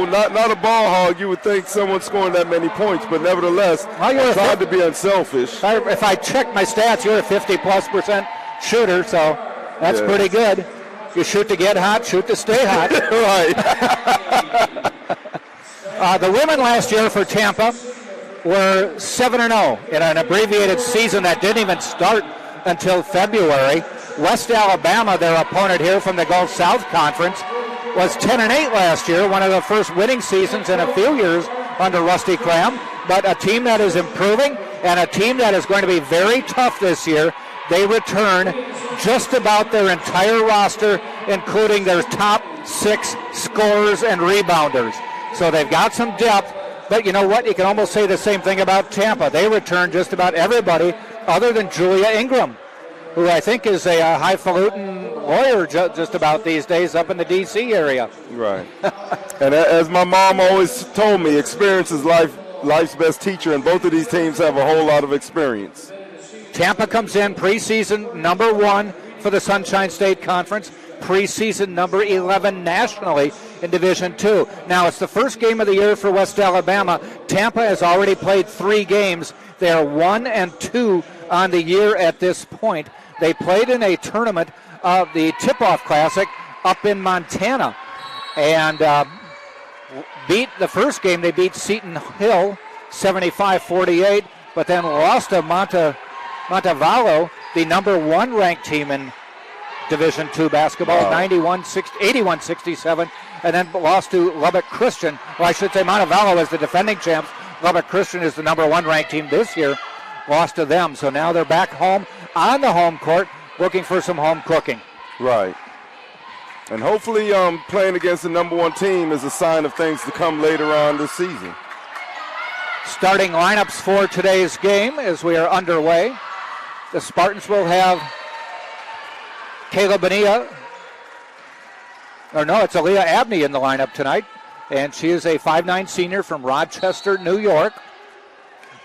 not a ball hog. You would think someone scoring that many points, but nevertheless, I tried to be unselfish. If I check my stats, you're a 50+% shooter, so that's pretty good. You shoot to get hot, shoot to stay hot. Right. The women last year for Tampa were 7-0 in an abbreviated season that didn't even start until February. West Alabama, their opponent here from the Gulf South Conference, was 10-8 last year, one of the first winning seasons in a few years under Rusty Cram, but a team that is improving and a team that is going to be very tough this year. They return just about their entire roster, including their top 6 scorers and rebounders. So they've got some depth, but you know what? You can almost say the same thing about Tampa. They return just about everybody other than Julia Ingram, who I think is a highfalutin lawyer just about these days up in the D.C. area. Right. And as my mom always told me, experience is life's best teacher, and both of these teams have a whole lot of experience. Tampa comes in preseason number 1 for the Sunshine State Conference, preseason number 11 nationally in Division II. Now, it's the first game of the year for West Alabama. Tampa has already played 3 games. They are 1-2 on the year at this point. They played in a tournament of the Tip-Off Classic up in Montana and beat the first game. They beat Seton Hill 75-48, but then lost to Montevallo, the number 1 ranked team in Division II basketball, 81-67, and then lost to Lubbock Christian. Well, I should say Montevallo is the defending champs. Lubbock Christian is the number 1 ranked team this year. Lost to them, so now they're back home on the home court looking for some home cooking. Right. And hopefully playing against the number 1 team is a sign of things to come later on this season. Starting lineups for today's game as we are underway. The Spartans will have Kayla Bonilla. It's Aaliyah Abney in the lineup tonight. And she is a 5'9 senior from Rochester, New York.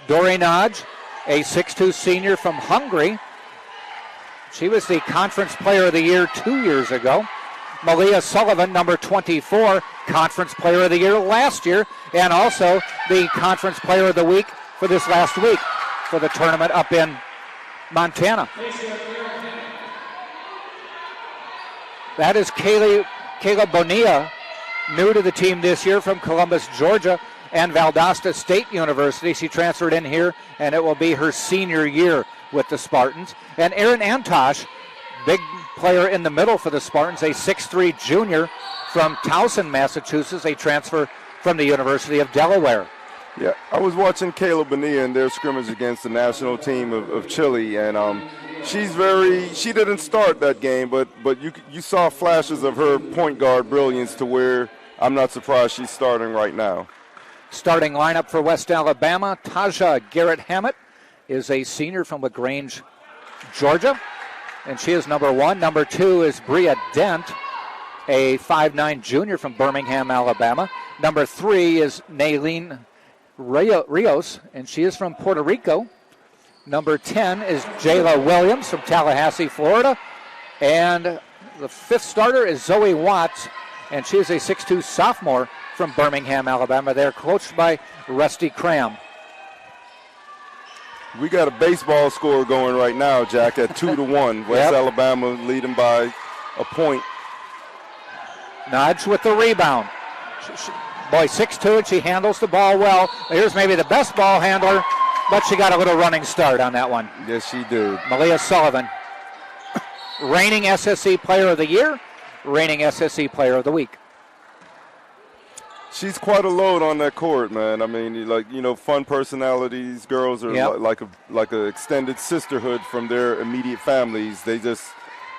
Dori Nodge, a 6'2 senior from Hungary. She was the Conference Player of the Year 2 years ago. Malia Sullivan, number 24, Conference Player of the Year last year, and also the Conference Player of the Week for this last week for the tournament up in Montana. That is Kayla Bonilla, new to the team this year from Columbus, Georgia, and Valdosta State University. She transferred in here, and it will be her senior year with the Spartans. And Erin Antosh, big player in the middle for the Spartans, a 6'3 junior from Towson, Massachusetts, a transfer from the University of Delaware. Yeah, I was watching Kayla Bonilla in their scrimmage against the national team of Chile, and she didn't start that game, but you saw flashes of her point guard brilliance to where I'm not surprised she's starting right now. Starting lineup for West Alabama, Taja Garrett-Hammett is a senior from LaGrange, Georgia, and she is number 1. Number 2 is Bria Dent, a 5'9 junior from Birmingham, Alabama. Number 3 is Naylene Rios, and she is from Puerto Rico. Number 10 is Jayla Williams from Tallahassee, Florida. And the 5th starter is Zoe Watts, and she is a 6'2 sophomore from Birmingham, Alabama. They're coached by Rusty Cram. We got a baseball score going right now, Jack, at 2-1. West Alabama leading by a point. Nodge with the rebound. Boy, 6'2", and she handles the ball well. Here's maybe the best ball handler, but she got a little running start on that one. Yes, she did. Malia Sullivan, reigning SSC Player of the Year, reigning SSC Player of the Week. She's quite a load on that court, man. I mean, fun personalities. Girls are like a extended sisterhood from their immediate families.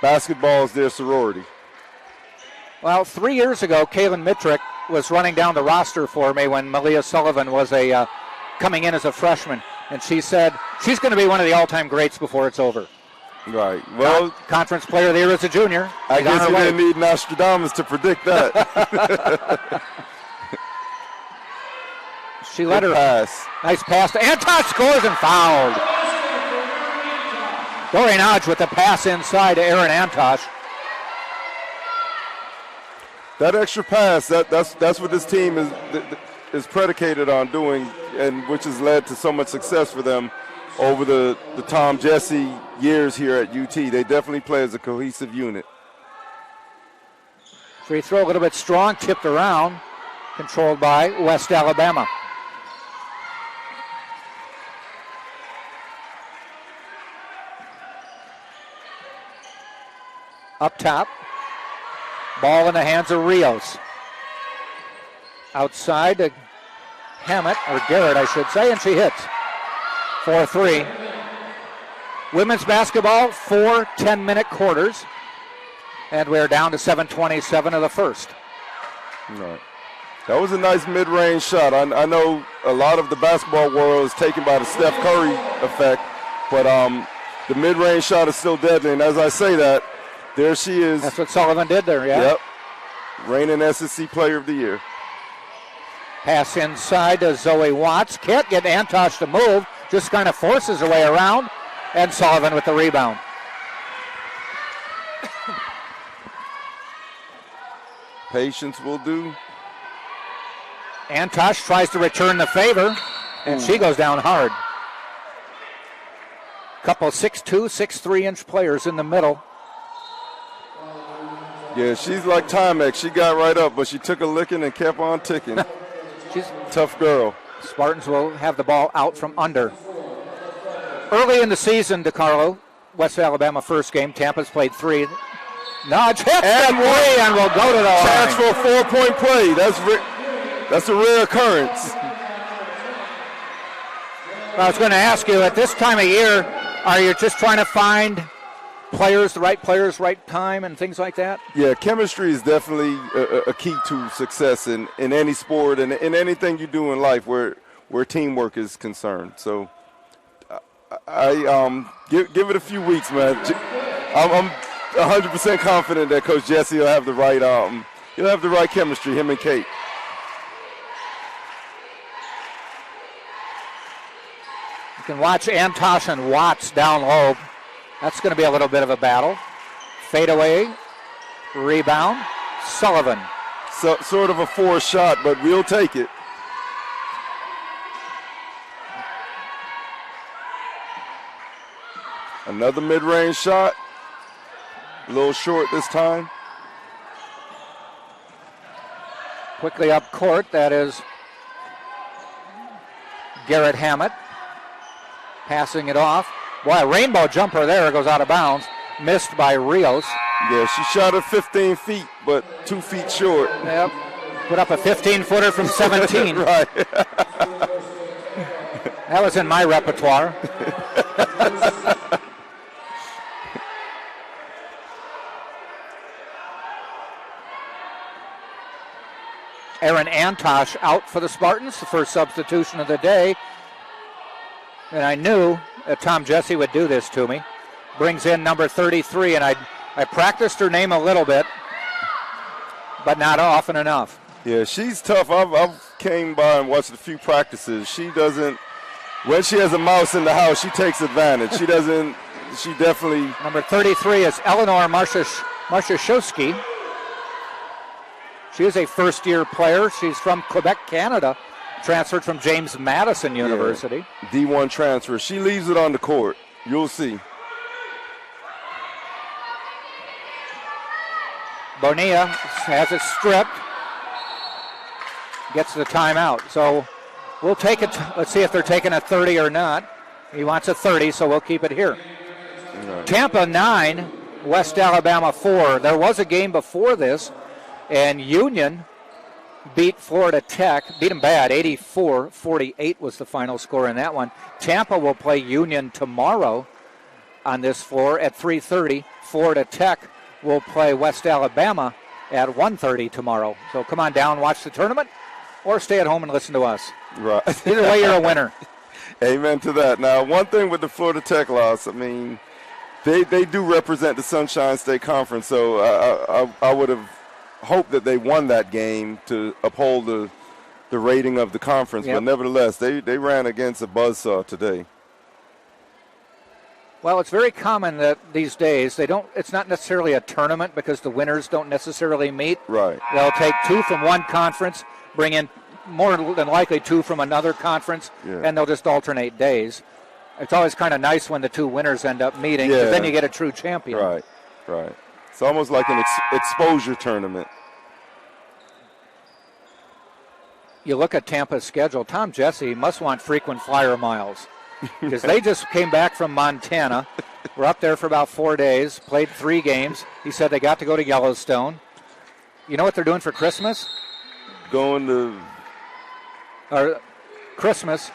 Basketball is their sorority. Well, 3 years ago, Kaylin Mitrick was running down the roster for me when Malia Sullivan was coming in as a freshman, and she said she's going to be one of the all-time greats before it's over. Right. Well, Conference Player of the Year as a junior. I guess you didn't need Nostradamus to predict that. She let her pass. Nice pass. Antosh scores and fouled. Dorian Hodge with the pass inside to Aaron Antosh. that extra pass, that's what this team is predicated on doing, and which has led to so much success for them over the Tom Jesse years here at UT. They definitely play as a cohesive unit. Free throw a little bit strong, tipped around, controlled by West Alabama. Up top, ball in the hands of Rios. Outside to Hammett, or Garrett I should say, and she hits. 4-3. Women's basketball, 4 10-minute quarters. And we're down to 7:27 of the first. Right. That was a nice mid-range shot. I know a lot of the basketball world is taken by the Steph Curry effect, but the mid-range shot is still deadly. And as I say that, there she is. That's what Sullivan did there, yeah? Yep. Reigning SEC Player of the Year. Pass inside to Zoe Watts. Can't get Antosh to move. Just kind of forces her way around. And Sullivan with the rebound. Patience will do. Antosh tries to return the favor, and she goes down hard. Couple 6'2", 6'3" players in the middle. Yeah, she's like Timex. She got right up, but she took a licking and kept on ticking. She's a tough girl. Spartans will have the ball out from under. Early in the season, DeCarlo, West Alabama first game. Tampa's played 3. Nudge hits and way, and will go to the line. Chance for a 4-point play. That's a rare occurrence. I was going to ask you, at this time of year, are you just trying to find players, right time, and things like that? Yeah, chemistry is definitely a key to success in any sport and in anything you do in life where teamwork is concerned. So I give it a few weeks, man. I'm 100% confident that Coach Jesse will have the right chemistry, him and Kate. You can watch Antosh and Watts down low. That's going to be a little bit of a battle. Fade away, rebound, Sullivan. So, sort of a forced shot, but we'll take it. Another mid-range shot. A little short this time. Quickly up court, that is Garrett Hammett. Passing it off. Boy, a rainbow jumper there, goes out of bounds. Missed by Rios. Yeah, she shot at 15 feet, but 2 feet short. Yep. Put up a 15-footer from 17. Right. That was in my repertoire. Aaron Antosh out for the Spartans, the first substitution of the day. And I knew that Tom Jesse would do this to me. Brings in number 33, and I practiced her name a little bit, but not often enough. Yeah, she's tough. I've came by and watched a few practices. She doesn't, when she has a mouse in the house, she takes advantage. She definitely. Number 33 is Eleanor Marshashowski. She is a first-year player. She's from Quebec, Canada, transferred from James Madison University. Yeah, D1 transfer. She leaves it on the court. You'll see. Bonilla has it stripped. Gets the timeout. So we'll take it. Let's see if they're taking a 30 or not. He wants a 30, so we'll keep it here. Right. Tampa 9, West Alabama 4. There was a game before this, and Union beat Florida Tech, beat them bad, 84-48 was the final score in that one. Tampa will play Union tomorrow on this floor at 3:30. Florida Tech will play West Alabama at 1:30 tomorrow. So come on down, watch the tournament, or stay at home and listen to us. Right. Either way, you're a winner. Amen to that. Now, one thing with the Florida Tech loss, I mean, they do represent the Sunshine State Conference, so I would have hoped that they won that game to uphold the rating of the conference. Yep. But nevertheless, they ran against a buzzsaw today. Well, it's very common that these days it's not necessarily a tournament because the winners don't necessarily meet. Right. They'll take 2 from one conference, bring in more than likely 2 from another conference, and they'll just alternate days. It's always kind of nice when the 2 winners end up meeting, because then you get a true champion. Right. It's almost like an exposure tournament. You look at Tampa's schedule. Tom Jesse must want frequent flyer miles because they just came back from Montana. We're up there for about 4 days, played 3 games. He said they got to go to Yellowstone. You know what they're doing for Christmas? Going to Christmas.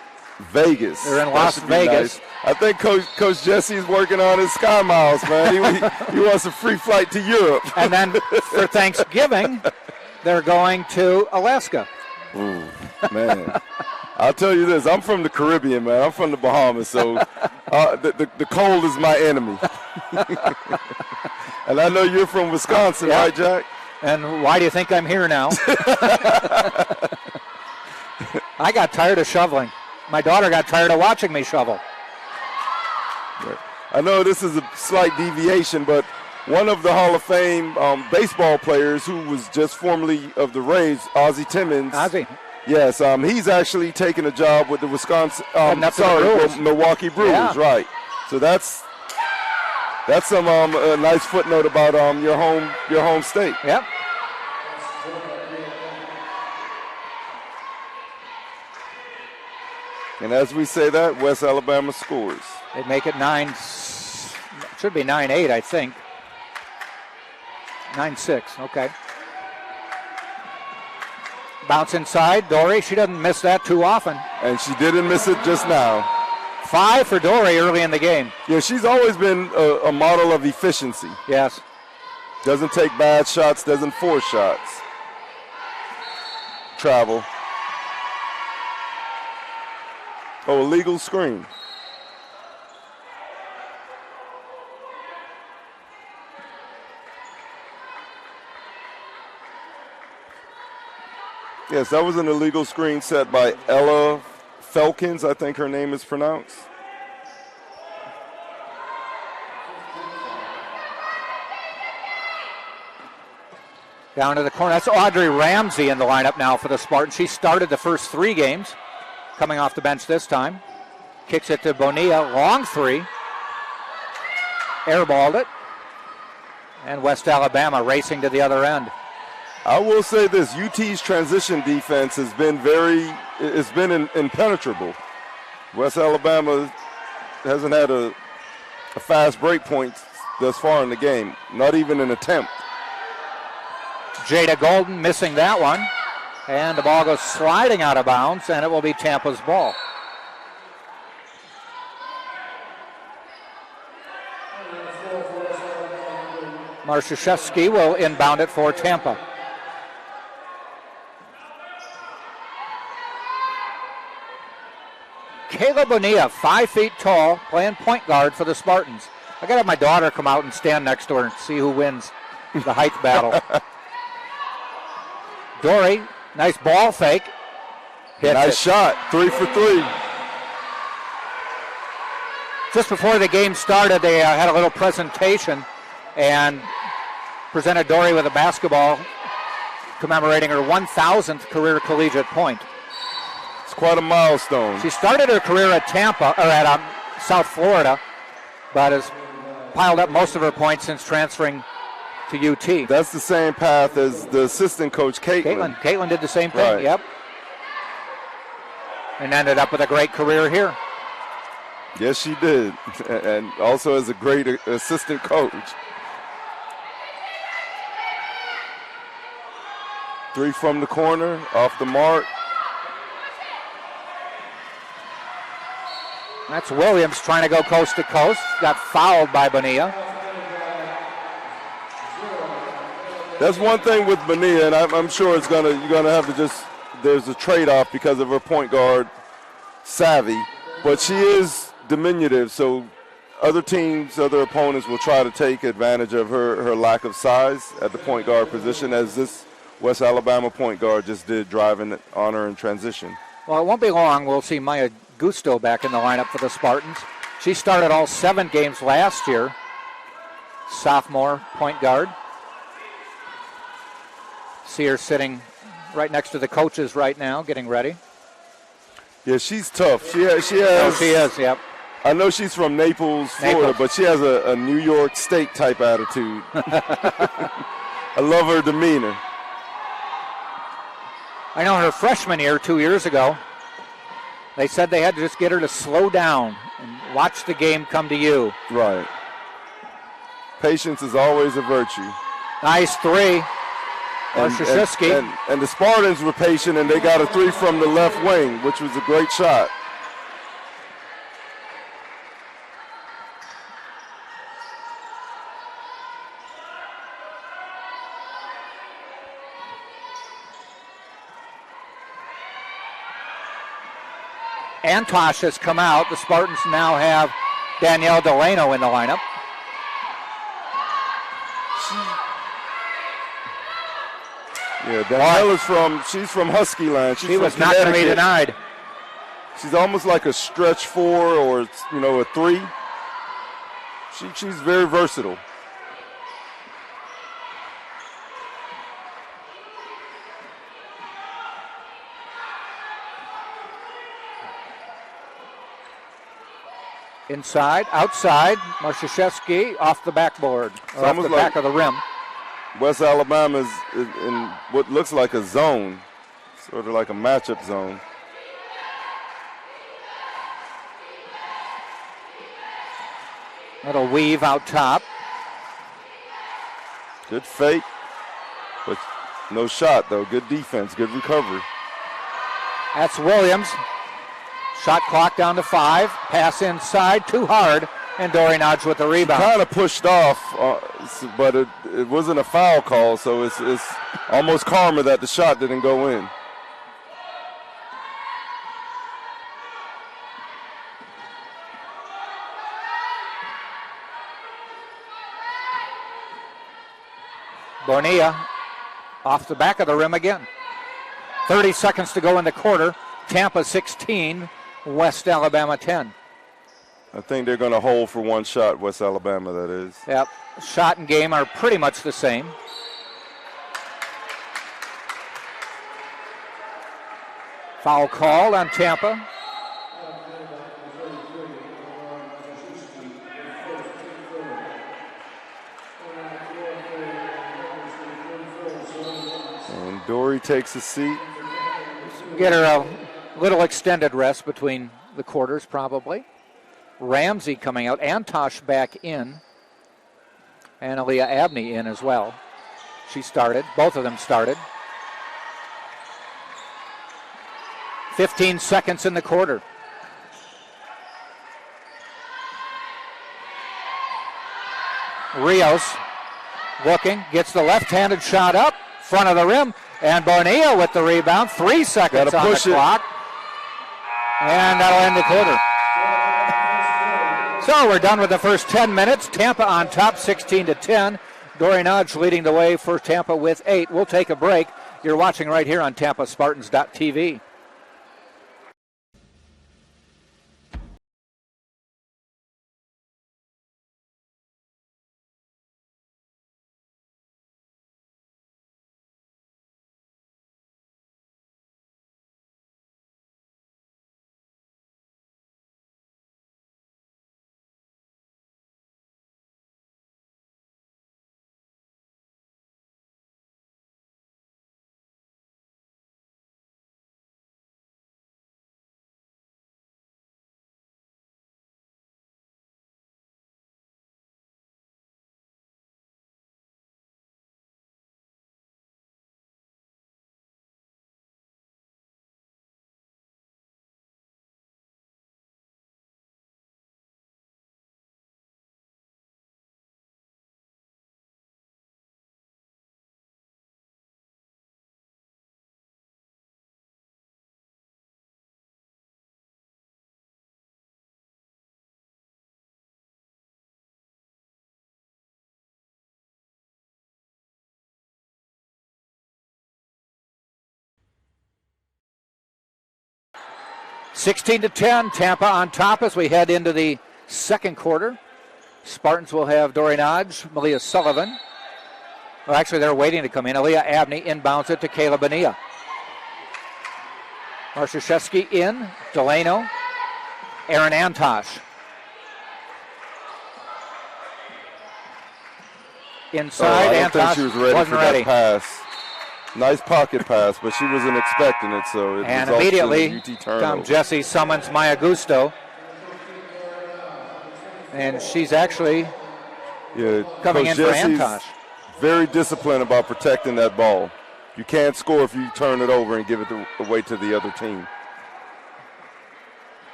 Vegas. They're in Las Vegas. Nice. I think Coach Jesse's working on his Sky Miles, man. He wants a free flight to Europe. And then for Thanksgiving, they're going to Alaska. Ooh, man. I'll tell you this. I'm from the Caribbean, man. I'm from the Bahamas, so the cold is my enemy. And I know you're from Wisconsin, right, Jack? And why do you think I'm here now? I got tired of shoveling. My daughter got tired of watching me shovel. I know this is a slight deviation, but one of the Hall of Fame baseball players who was just formerly of the Rays, Ozzie Timmons. Ozzie. Yes, he's actually taking a job with the Milwaukee Brewers, right. So that's some a nice footnote about your home state. Yep. And as we say that, West Alabama scores. They make it 9, should be 9-8, I think. 9-6, okay. Bounce inside, Dory, she doesn't miss that too often. And she didn't miss it just now. 5 for Dory early in the game. Yeah, she's always been a model of efficiency. Yes. Doesn't take bad shots, doesn't force shots. Travel. Oh, illegal screen. Yes, that was an illegal screen set by Ella Felkins, I think her name is pronounced. Down to the corner. That's Audrey Ramsey in the lineup now for the Spartans. She started the first 3 games, coming off the bench this time. Kicks it to Bonilla. Long 3. Airballed it. And West Alabama racing to the other end. I will say this, UT's transition defense has been impenetrable. West Alabama hasn't had a fast break point thus far in the game, not even an attempt. Jada Golden missing that one. And the ball goes sliding out of bounds, and it will be Tampa's ball. Marszewski will inbound it for Tampa. Kayla Bonilla, 5 feet tall, playing point guard for the Spartans. I got to have my daughter come out and stand next to her and see who wins the height battle. Dory, nice ball fake. Nice shot, 3 for 3. Just before the game started, they had a little presentation and presented Dory with a basketball commemorating her 1,000th career collegiate point. It's quite a milestone. She started her career at Tampa, or at South Florida, but has piled up most of her points since transferring to UT. That's the same path as the assistant coach, Caitlin. Caitlin did the same thing, right. Yep. And ended up with a great career here. Yes, she did. And also as a great assistant coach. 3 from the corner, off the mark. That's Williams trying to go coast to coast. Got fouled by Bonilla. That's one thing with Bonilla, and I'm sure you're gonna have to just. There's a trade-off because of her point guard savvy, but she is diminutive, so other opponents will try to take advantage of her lack of size at the point guard position, as this West Alabama point guard just did, driving on her in transition. Well, it won't be long. We'll see Maya Gusto back in the lineup for the Spartans. She started all 7 games last year. Sophomore point guard. See her sitting right next to the coaches right now, getting ready. Yeah, she's tough. She has. Oh, she is, yep. I know she's from Naples, Florida, but she has a New York State type attitude. I love her demeanor. I know her freshman year 2 years ago, they said they had to just get her to slow down and watch the game come to you. Right. Patience is always a virtue. Nice three. And the Spartans were patient, and they got a 3 from the left wing, which was a great shot. Antosh has come out. The Spartans now have Danielle Delano in the lineup. Yeah, Danielle she's from Husky Land. She was not going to be denied. She's almost like a stretch 4 or, a 3. She's very versatile. Inside, outside, Marszewski off the backboard, or off the back of the rim. West Alabama's in what looks like a zone, sort of like a matchup zone. Little weave out top. Good fake, but no shot though. Good defense, good recovery. That's Williams. Shot clock down to 5. Pass inside, too hard, and Dory Nodge with the rebound. Kind of pushed off, but it wasn't a foul call, so it's almost karma that the shot didn't go in. Bonilla off the back of the rim again. 30 seconds to go in the quarter. Tampa 16, West Alabama 10. I think they're going to hold for one shot, West Alabama, that is. Yep, shot and game are pretty much the same. Foul call on Tampa. And Dory takes a seat. Get her a little extended rest between the quarters, probably. Ramsey coming out. Antosh back in. And Aaliyah Abney in as well. She started. Both of them started. 15 seconds in the quarter. Rios looking. Gets the left-handed shot up. Front of the rim. And Bonilla with the rebound. 3 seconds on the clock. And that'll end the quarter. So we're done with the first 10 minutes. Tampa on top, 16-10. Dory Nodge leading the way for Tampa with 8. We'll take a break. You're watching right here on TampaSpartans.tv. (16-10), Tampa on top as we head into the second quarter. Spartans will have Dory Nodge, Malia Sullivan. Well, actually, they're waiting to come in. Aaliyah Abney inbounds it to Kayla Bonilla. Marciszewski in. Delano. Aaron Antosh. Inside, I don't think Antosh she was ready wasn't for ready. that pass. Nice pocket pass, but she wasn't expecting it, so it And results in immediately a UT turnover. comes Jesse summons Maya Gusto. And she's actually coming Coach in Jesse's for Antosh. very disciplined about protecting that ball. You can't score if you turn it over and give it away to the other team.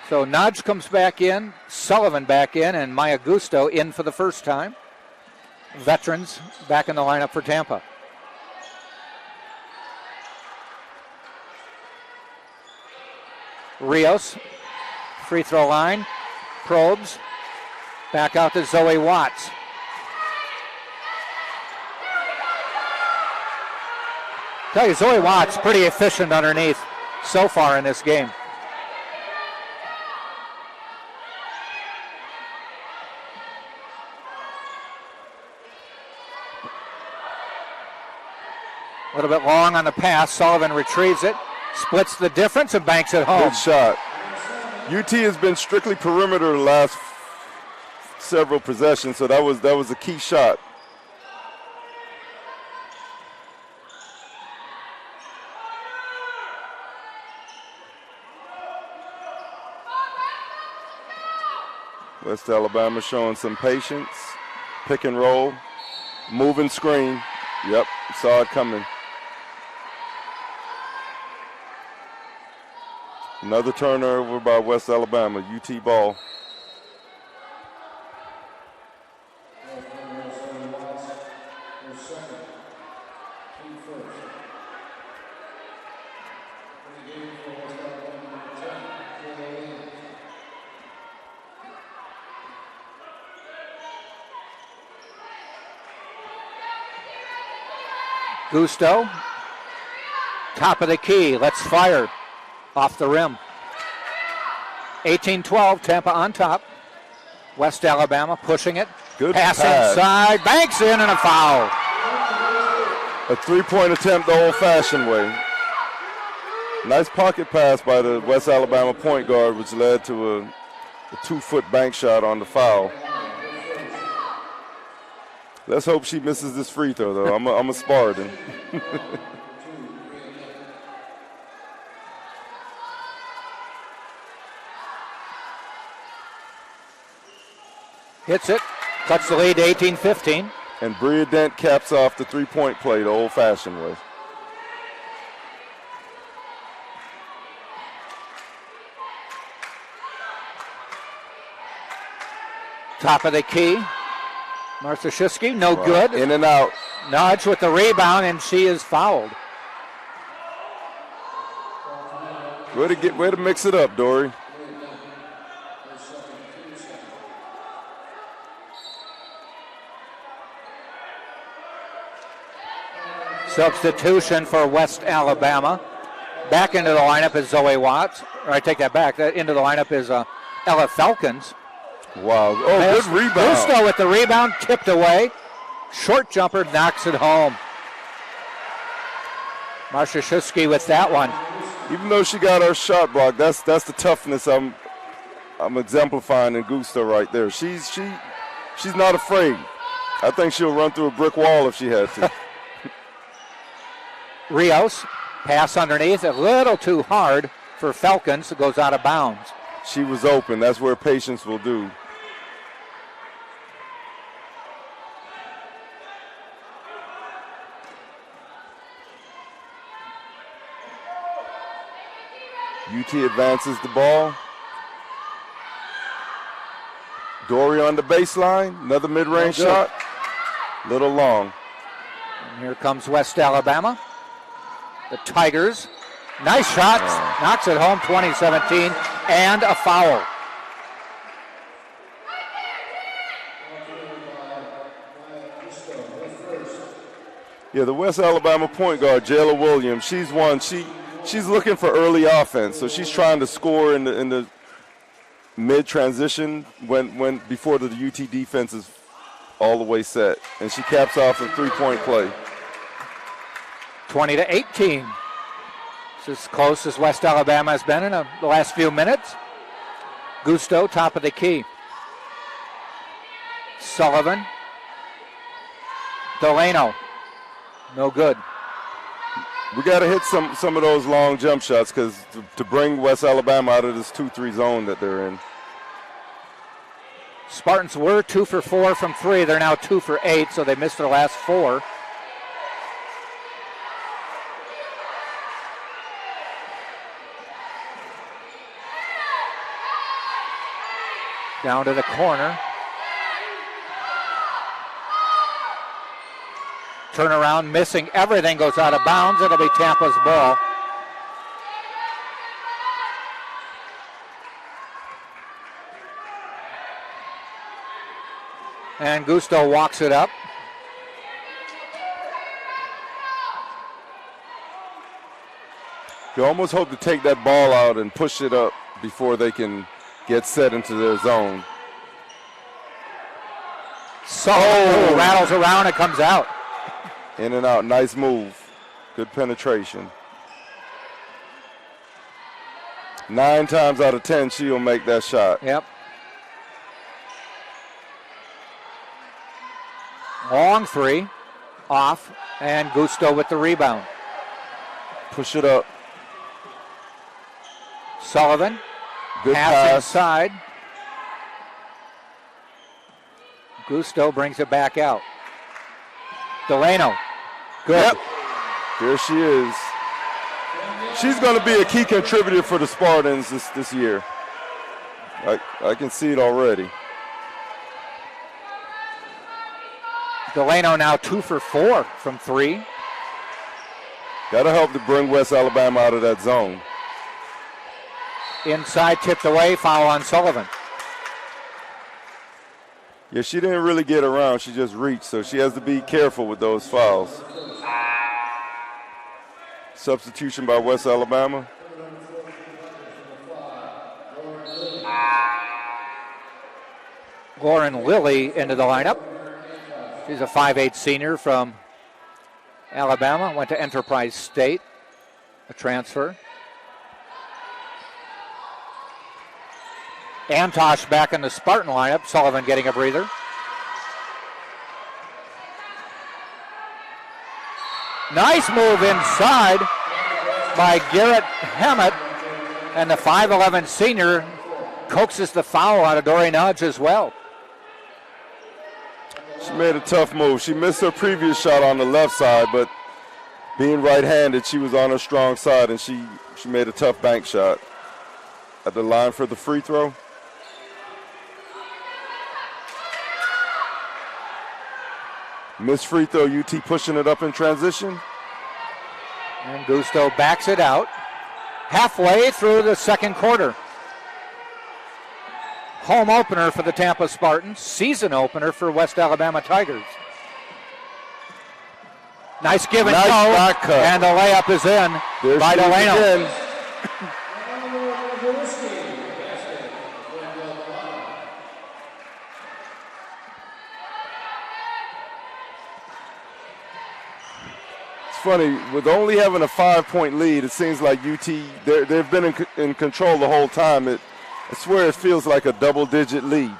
So Nodge comes back in, Sullivan back in, and Maya Gusto in for the first time. Veterans back in the lineup for Tampa. Rios, free throw line, probes, back out to Zoe Watts. Tell you, Zoe Watts pretty efficient underneath so far in this game. A little bit long on the pass. Sullivan retrieves it, splits the difference, and banks it home. Good shot. UT has been strictly perimeter the last several possessions, so that was a key shot. West Alabama showing some patience. Pick and roll. Moving screen. Yep, saw it coming. Another turnover by West Alabama, UT ball. Gusto, top of the key, let's fire. Off the rim. 18-12, Tampa on top. West Alabama pushing it. Good pass pass. Inside, banks in, and a foul. A three-point attempt the old-fashioned way. Nice pocket pass by the West Alabama point guard, which led to a 2-foot bank shot on the foul. Let's hope she misses this free throw, though. I'm a Spartan. Hits it, cuts the lead to 18-15. And Bria Dent caps off the three-point play the old-fashioned way. Top of the key. Marciszewski, no good. In and out. Nodge with the rebound, and she is fouled. Way to mix it up, Dory. Substitution for West Alabama. Back into the lineup is Zoe Watts. Or I take that back. Into the lineup is Ella Falcons. Wow. Oh, good rebound. Gusto with the rebound, tipped away. Short jumper knocks it home. Marciszewski with that one. Even though she got her shot blocked, that's the toughness I'm exemplifying in Gusto right there. She's not afraid. I think she'll run through a brick wall if she had to. Rios, pass underneath, a little too hard for Falcons. It goes out of bounds. She was open. That's where patience will do. UT advances the ball. Dory on the baseline. Another mid-range shot. Little long. And here comes West Alabama. The Tigers. Nice shot. Knocks it home, 2017. And a foul. Yeah, the West Alabama point guard, Jayla Williams, she's one. She's looking for early offense, so she's trying to score in mid-transition when before the UT defense is all the way set. And she caps off a three-point play. 20-18. It's as close as West Alabama has been in the last few minutes. Gusto, top of the key. Sullivan. Delano. No good. We got to hit some of those long jump shots because to bring West Alabama out of this 2-3 zone that they're in. Spartans were 2 for 4 from 3. They're now 2 for 8, so they missed their last 4. Down to the corner. Turnaround, missing everything, goes out of bounds. It'll be Tampa's ball. And Gusto walks it up. You almost hope to take that ball out and push it up before they can get set into their zone. So rattles around, it comes out. In and out, nice move. Good penetration. 9 times out of 10, she'll make that shot. Yep. Long three, off, and Gusto with the rebound. Push it up. Sullivan, Good pass pass. inside. Gusto brings it back out. Delano, good. Yep. There she is. She's going to be a key contributor for the Spartans this year. I can see it already. Delano now 2 for 4 from 3. Got to help to bring West Alabama out of that zone. Inside, tipped away, foul on Sullivan. Yeah, she didn't really get around. She just reached, so she has to be careful with those fouls. Substitution by West Alabama. Lauren Lilly into the lineup. She's a 5'8 senior from Alabama, went to Enterprise State, a transfer. Antosh back in the Spartan lineup. Sullivan getting a breather. Nice move inside by Garrett Hammett. And the 5'11 senior coaxes the foul out of Dory Nudge as well. She made a tough move. She missed her previous shot on the left side, but being right-handed, she was on her strong side, and she made a tough bank shot. At the line for the free throw. Missed free throw, UT pushing it up in transition. And Gusto backs it out halfway through the second quarter. Home opener for the Tampa Spartans, season opener for West Alabama Tigers. Nice give and go, back cut. and the layup is in There by she is Delano. again. It's funny, with only having a 5-point lead, it seems like UT, they've been in control the whole time. I swear it feels like a double-digit lead.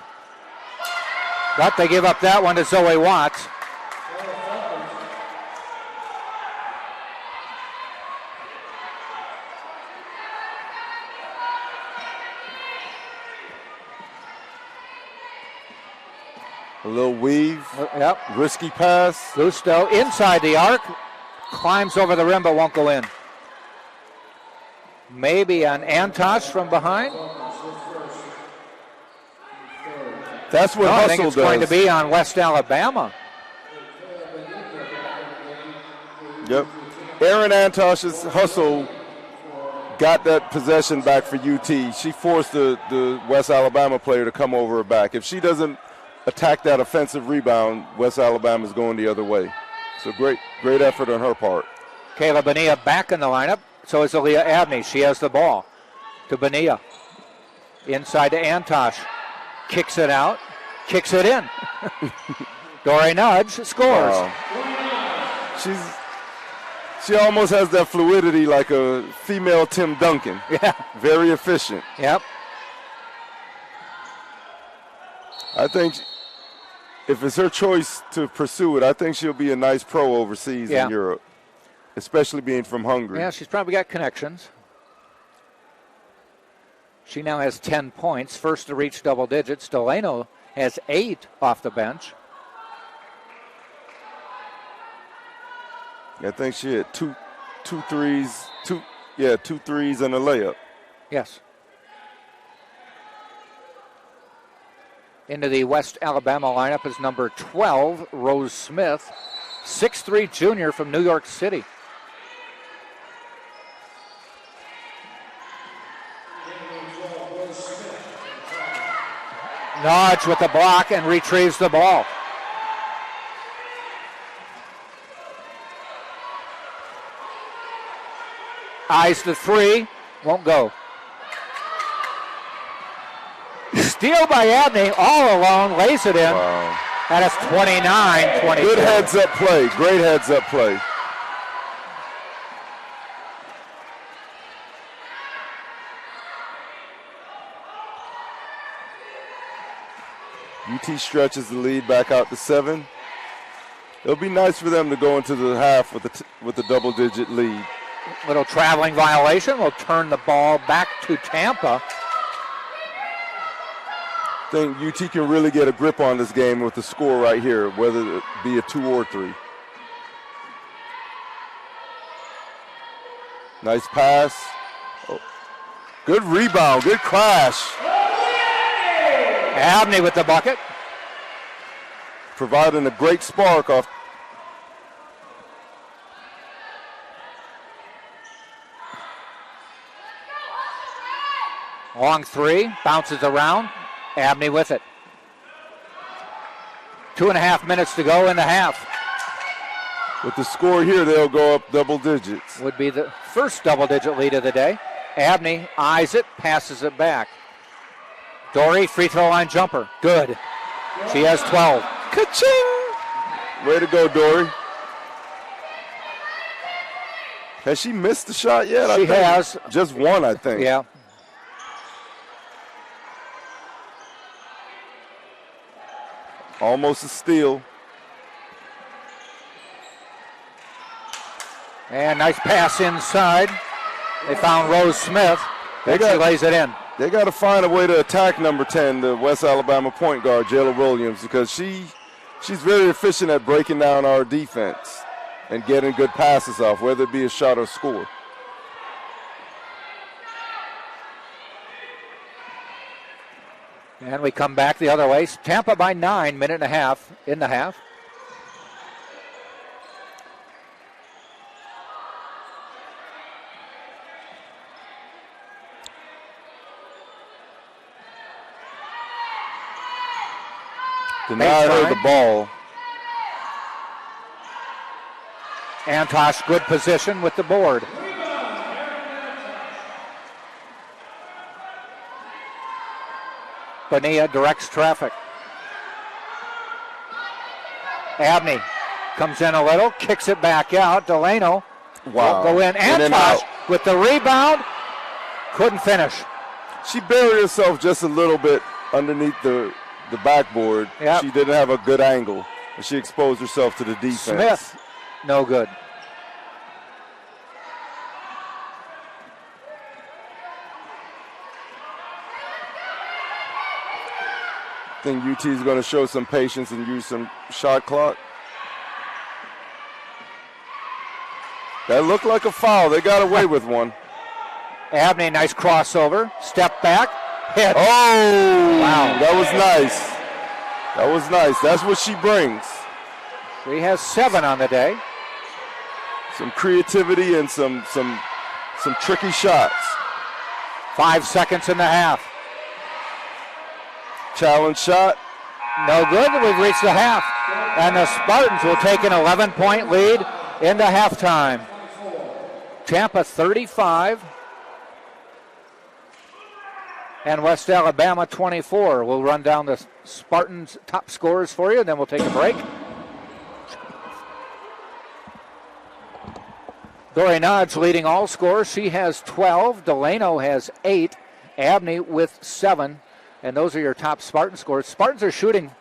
But they give up that one to Zoe Watts. A little weave, Yep. risky pass. Gusto inside the arc, climbs over the rim but won't go in. Maybe an Antosh from behind. That's what No, I hustle think it's does. going to be on West Alabama. Yep. Aaron Antosh's hustle got that possession back for UT. She forced the West Alabama player to come over her back. If she doesn't attack that offensive rebound, West Alabama's going the other way. So great effort on her part. Kayla Bonilla back in the lineup. So is Aaliyah Abney. She has the ball to Bonilla. Inside to Antosh. Kicks it out. Kicks it in. Dory Nudge scores. Wow. She almost has that fluidity like a female Tim Duncan. Yeah. Very efficient. Yep. I think if it's her choice to pursue it, I think she'll be a nice pro overseas in Europe, especially being from Hungary. Yeah, she's probably got connections. She now has 10 points, first to reach double digits. Delano has 8 off the bench. I think she had two threes and a layup. Yes. Into the West Alabama lineup is number 12, Rose Smith, 6'3" junior from New York City. Nudge with the block and retrieves the ball. Eyes the three, won't go. Steal by Abney, all alone, lays it in. Wow. And it's 29-22. Good heads-up play, great heads-up play. UT stretches the lead back out to 7. It'll be nice for them to go into the half with a double-digit lead. Little traveling violation will turn the ball back to Tampa. I think UT can really get a grip on this game with the score right here, whether it be a 2 or 3. Nice pass. Oh. Good rebound, good crash. Abney with the bucket. Providing a great spark off. Long three, bounces around. Abney with it. 2.5 minutes to go in the half. With the score here, they'll go up double digits. Would be the first double-digit lead of the day. Abney eyes it, passes it back. Dory, free throw line jumper. Good. She has 12. Ka-ching! Way to go, Dory. Has she missed the shot yet? She has. Just one, I think. Yeah. Almost a steal. And nice pass inside. They found Rose Smith. She lays it in. They got to find a way to attack number 10, the West Alabama point guard, Jayla Williams, because she's very efficient at breaking down our defense and getting good passes off, whether it be a shot or score. And we come back the other way. Tampa by 9, minute and a half in the half. Denied her the ball. Antosh, good position with the board. Bonilla directs traffic. Abney comes in a little, kicks it back out. Delano Wow. will go in. Antosh with the rebound, couldn't finish. She buried herself just a little bit underneath the backboard. Yep. She didn't have a good angle, and she exposed herself to the defense. Smith, no good. I think UT is going to show some patience and use some shot clock. That looked like a foul. They got away with one. Abney, nice crossover. Step back. Hit. Oh! Wow. That was nice. That was nice. That's what she brings. She has 7 on the day. Some creativity and some tricky shots. 5 seconds in the half. Challenge shot. No good. We've reached the half. And the Spartans will take an 11-point lead into halftime. Tampa 35. and West Alabama 24. We'll run down the Spartans' top scorers for you, and then we'll take a break. Dory Nodge leading all scorers. She has 12. Delano has 8. Abney with 7. And those are your top Spartan scores. Spartans are shooting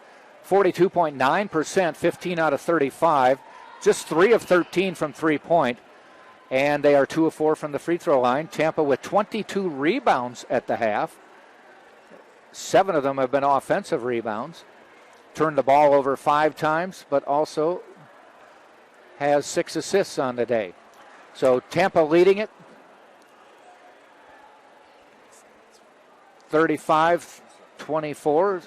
42.9%, 15 out of 35. Just 3 of 13 from three-point. And they are 2 of 4 from the free throw line. Tampa with 22 rebounds at the half. 7 of them have been offensive rebounds. Turned the ball over 5 times, but also has 6 assists on the day. So Tampa leading it 35-24.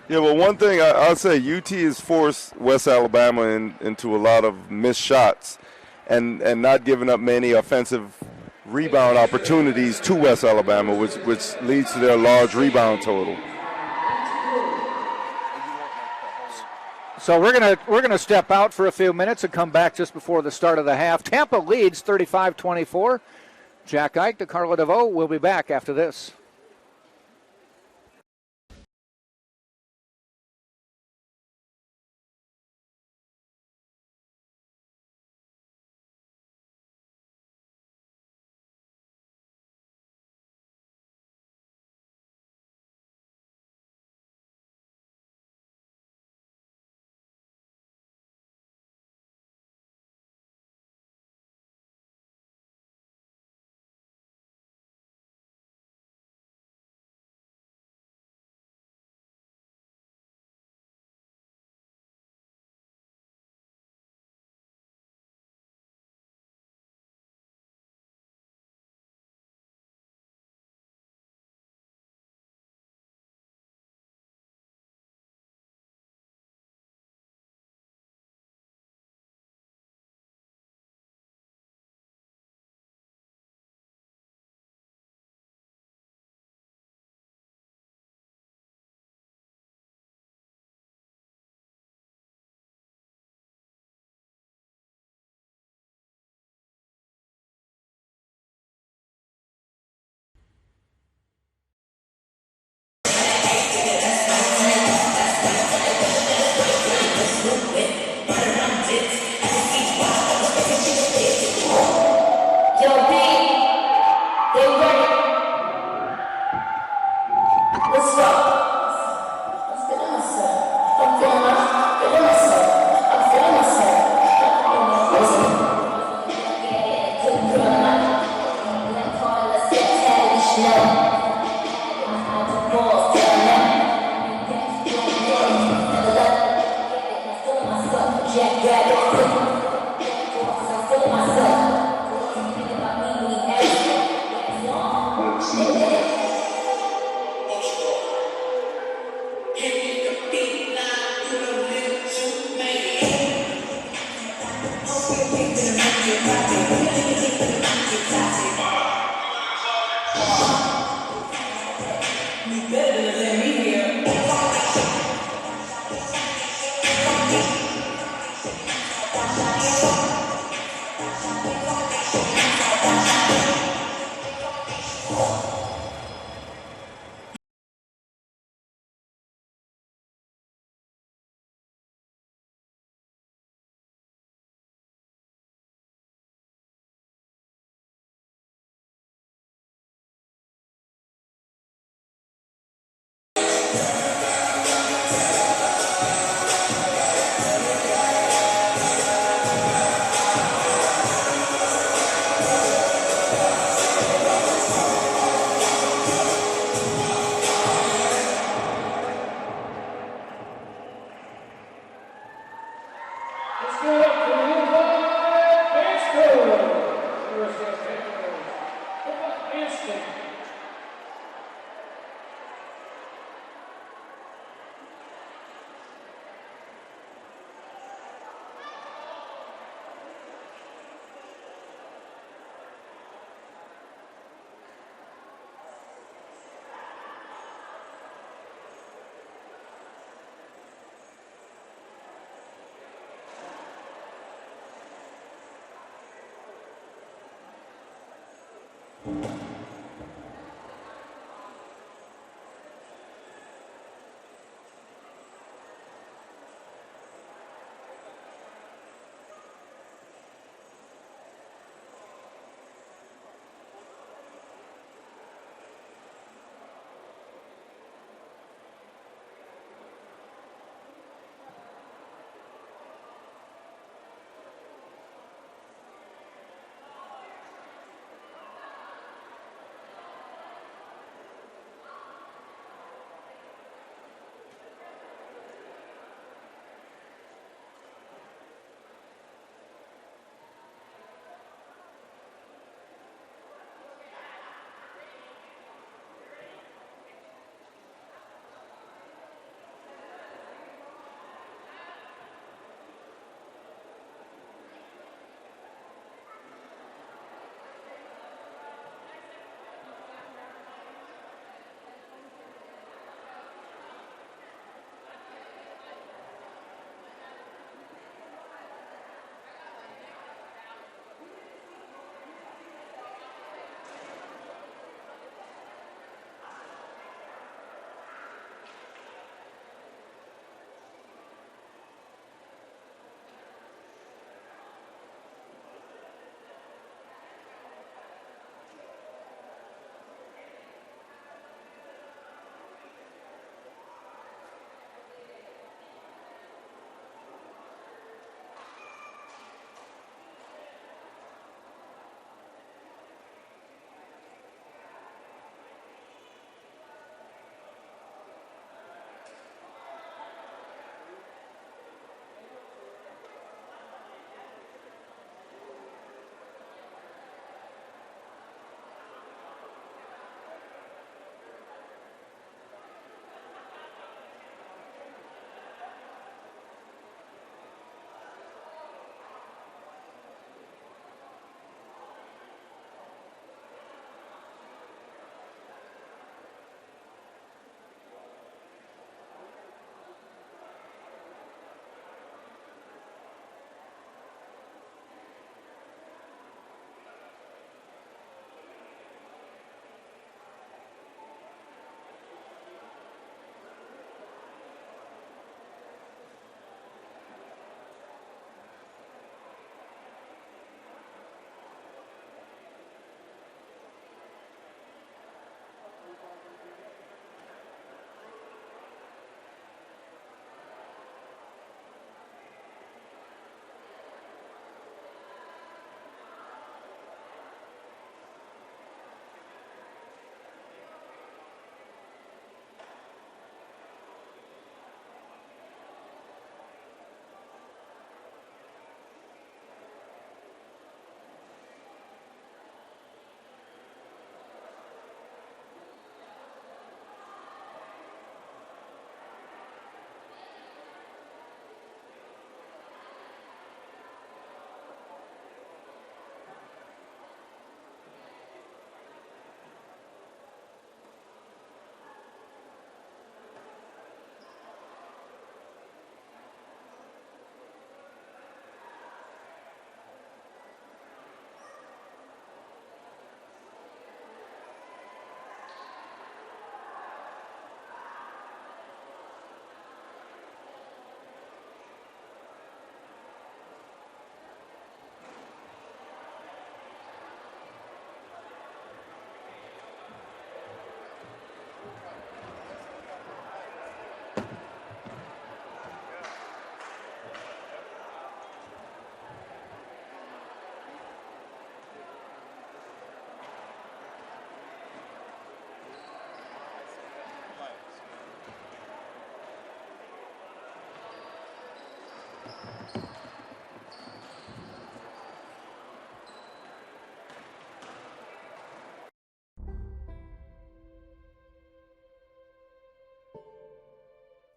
Yeah, well, one thing I'll say, UT has forced West Alabama into a lot of missed shots and not giving up many offensive rebound opportunities to West Alabama, which leads to their large rebound total. So we're gonna step out for a few minutes and come back just before the start of the half. Tampa leads 35-24. Jack Ike to Carla DeVoe. We'll be back after this.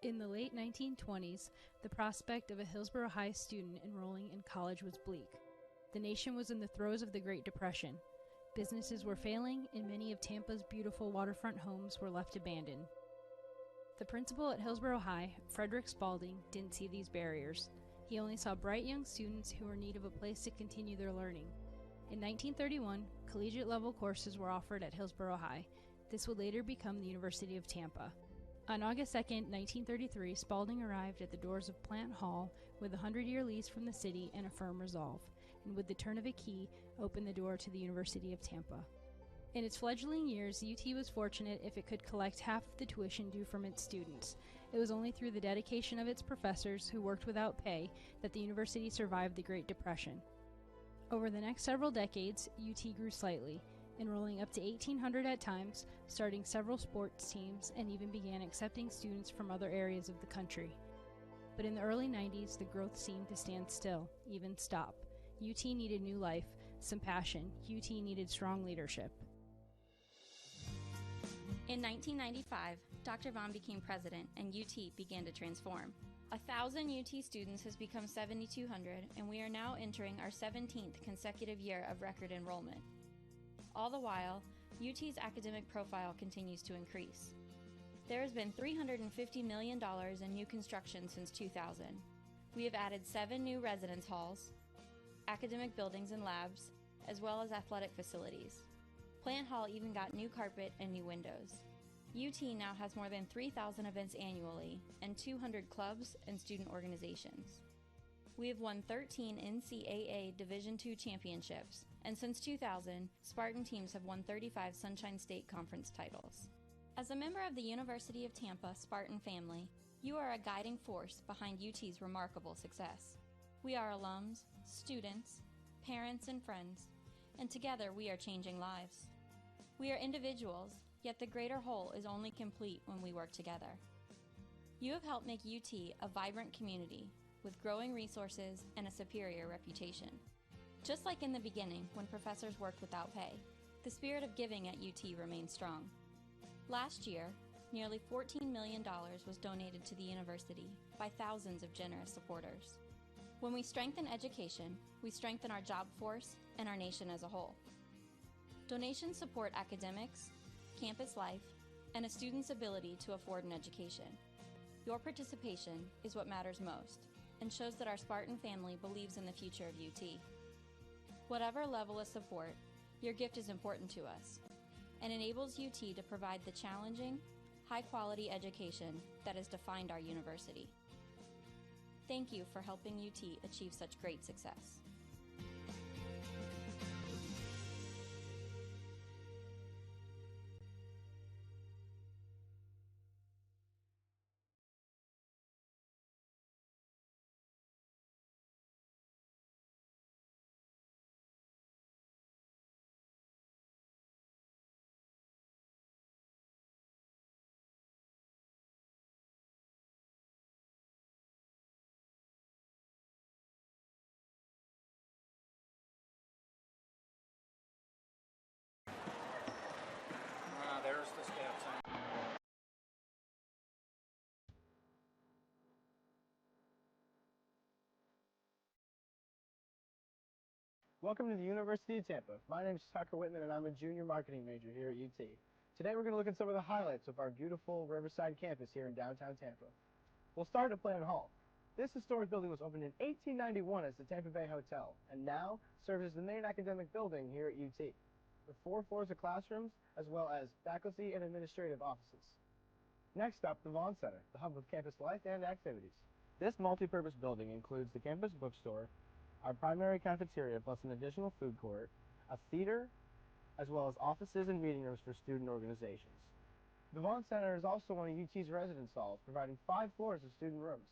In the late 1920s, the prospect of a Hillsborough High student enrolling in college was bleak. The nation was in the throes of the Great Depression. Businesses were failing, and many of Tampa's beautiful waterfront homes were left abandoned. The principal at Hillsborough High, Frederick Spalding, didn't see these barriers. He only saw bright young students who were in need of a place to continue their learning. In 1931, collegiate-level courses were offered at Hillsborough High. This would later become the University of Tampa. On August 2, 1933, Spalding arrived at the doors of Plant Hall with a 100-year lease from the city and a firm resolve, and with the turn of a key, opened the door to the University of Tampa. In its fledgling years, UT was fortunate if it could collect half of the tuition due from its students. It was only through the dedication of its professors, who worked without pay, that the university survived the Great Depression. Over the next several decades, UT grew slightly, enrolling up to 1,800 at times, starting several sports teams, and even began accepting students from other areas of the country. But in the early 90s, the growth seemed to stand still, even stop. UT needed new life, some passion. UT needed strong leadership. In 1995, Dr. Vaughn became president and UT began to transform. 1,000 UT students has become 7,200, and we are now entering our 17th consecutive year of record enrollment. All the while, UT's academic profile continues to increase. There has been $350 million in new construction since 2000. We have added 7 new residence halls, academic buildings and labs, as well as athletic facilities. Plant Hall even got new carpet and new windows. UT now has more than 3,000 events annually and 200 clubs and student organizations. We have won 13 NCAA Division II championships, and since 2000, Spartan teams have won 35 Sunshine State Conference titles. As a member of the University of Tampa Spartan family, you are a guiding force behind UT's remarkable success. We are alums, students, parents, and friends, and together we are changing lives. We are individuals, yet the greater whole is only complete when we work together. You have helped make UT a vibrant community with growing resources and a superior reputation. Just like in the beginning when professors worked without pay, the spirit of giving at UT remains strong. Last year, nearly $14 million was donated to the university by thousands of generous supporters. When we strengthen education, we strengthen our job force and our nation as a whole. Donations support academics, campus life, and a student's ability to afford an education. Your participation is what matters most and shows that our Spartan family believes in the future of UT. Whatever level of support, your gift is important to us and enables UT to provide the challenging, high-quality education that has defined our university. Thank you for helping UT achieve such great success. There's the step sign. Welcome to the University of Tampa. My name is Tucker Whitman, and I'm a junior marketing major here at UT. Today we're going to look at some of the highlights of our beautiful Riverside campus here in downtown Tampa. We'll start at Plant Hall. This historic building was opened in 1891 as the Tampa Bay Hotel, and now serves as the main academic building here at UT, with 4 floors of classrooms, as well as faculty and administrative offices. Next up, the Vaughn Center, the hub of campus life and activities. This multi-purpose building includes the campus bookstore, our primary cafeteria plus an additional food court, a theater, as well as offices and meeting rooms for student organizations. The Vaughn Center is also one of UT's residence halls, providing 5 floors of student rooms.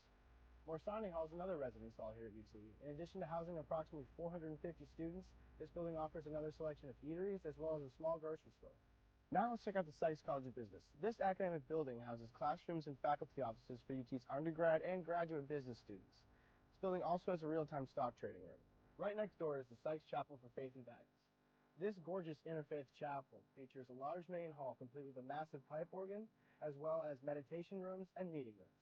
Moore Signing Hall is another residence hall here at UT. In addition to housing approximately 450 students, this building offers another selection of eateries as well as a small grocery store. Now let's check out the Sykes College of Business. This academic building houses classrooms and faculty offices for UT's undergrad and graduate business students. This building also has a real-time stock trading room. Right next door is the Sykes Chapel for Faith and Guidance. This gorgeous interfaith chapel features a large main hall complete with a massive pipe organ, as well as meditation rooms and meeting rooms.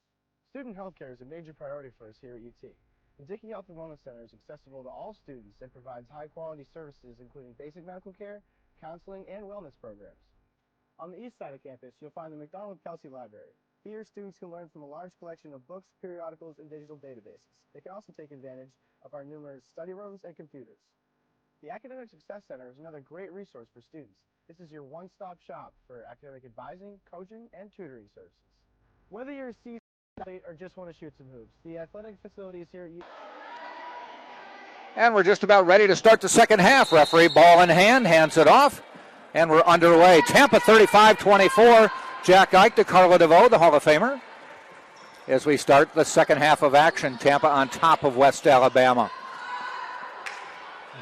Student health care is a major priority for us here at UT. The Dickey Health and Wellness Center is accessible to all students and provides high-quality services including basic medical care, counseling, and wellness programs. On the east side of campus, you'll find the McDonald-Kelsey Library. Here, students can learn from a large collection of books, periodicals, and digital databases. They can also take advantage of our numerous study rooms and computers. The Academic Success Center is another great resource for students. This is your one-stop shop for academic advising, coaching, and tutoring services. Whether you're a seasoned athlete or just want to shoot some hoops, the athletic facilities here at UT. And we're just about ready to start the second half. Referee, ball in hand, hands it off, and we're underway. Tampa 35-24. Jack Ike to Carla DeVoe, the Hall of Famer. As we start the second half of action, Tampa on top of West Alabama.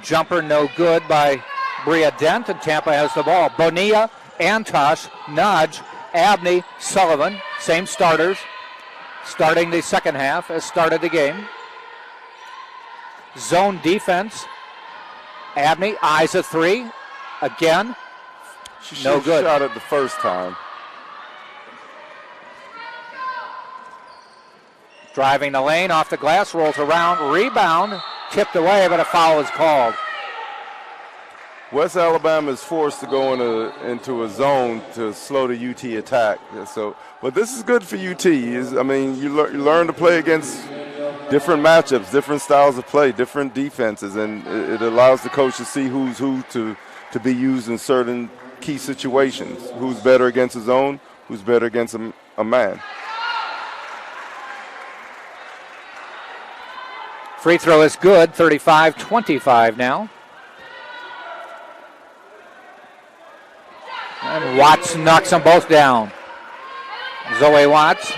Jumper no good by Bria Dent, and Tampa has the ball. Bonilla, Antosh, Nudge, Abney, Sullivan, same starters, starting the second half as started the game. Zone defense. Abney eyes a three. Again, no good. Shot it the first time. Driving the lane, off the glass, rolls around, rebound, tipped away, but a foul is called. West Alabama is forced to go into a zone to slow the UT attack. So, but this is good for UT. You learn to play against different matchups, different styles of play, different defenses, and it allows the coach to see who's who to be used in certain key situations. Who's better against a zone, who's better against a man. Free throw is good, 35-25 now. And Watts knocks them both down. Zoe Watts,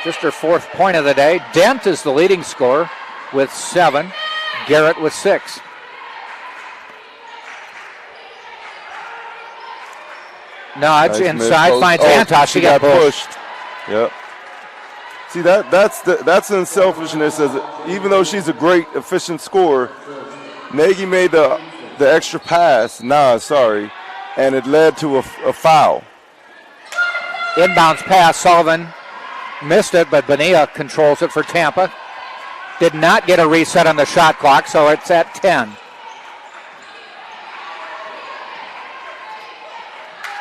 just her fourth point of the day. Dent is the leading scorer with 7. Garrett with 6. Nudge inside, finds Antosh. She got pushed. Yep. See, that's unselfishness. Even though she's a great, efficient scorer, Nagy made the extra pass. And it led to a foul. Inbounds pass. Sullivan missed it, but Bonilla controls it for Tampa. Did not get a reset on the shot clock, so it's at 10.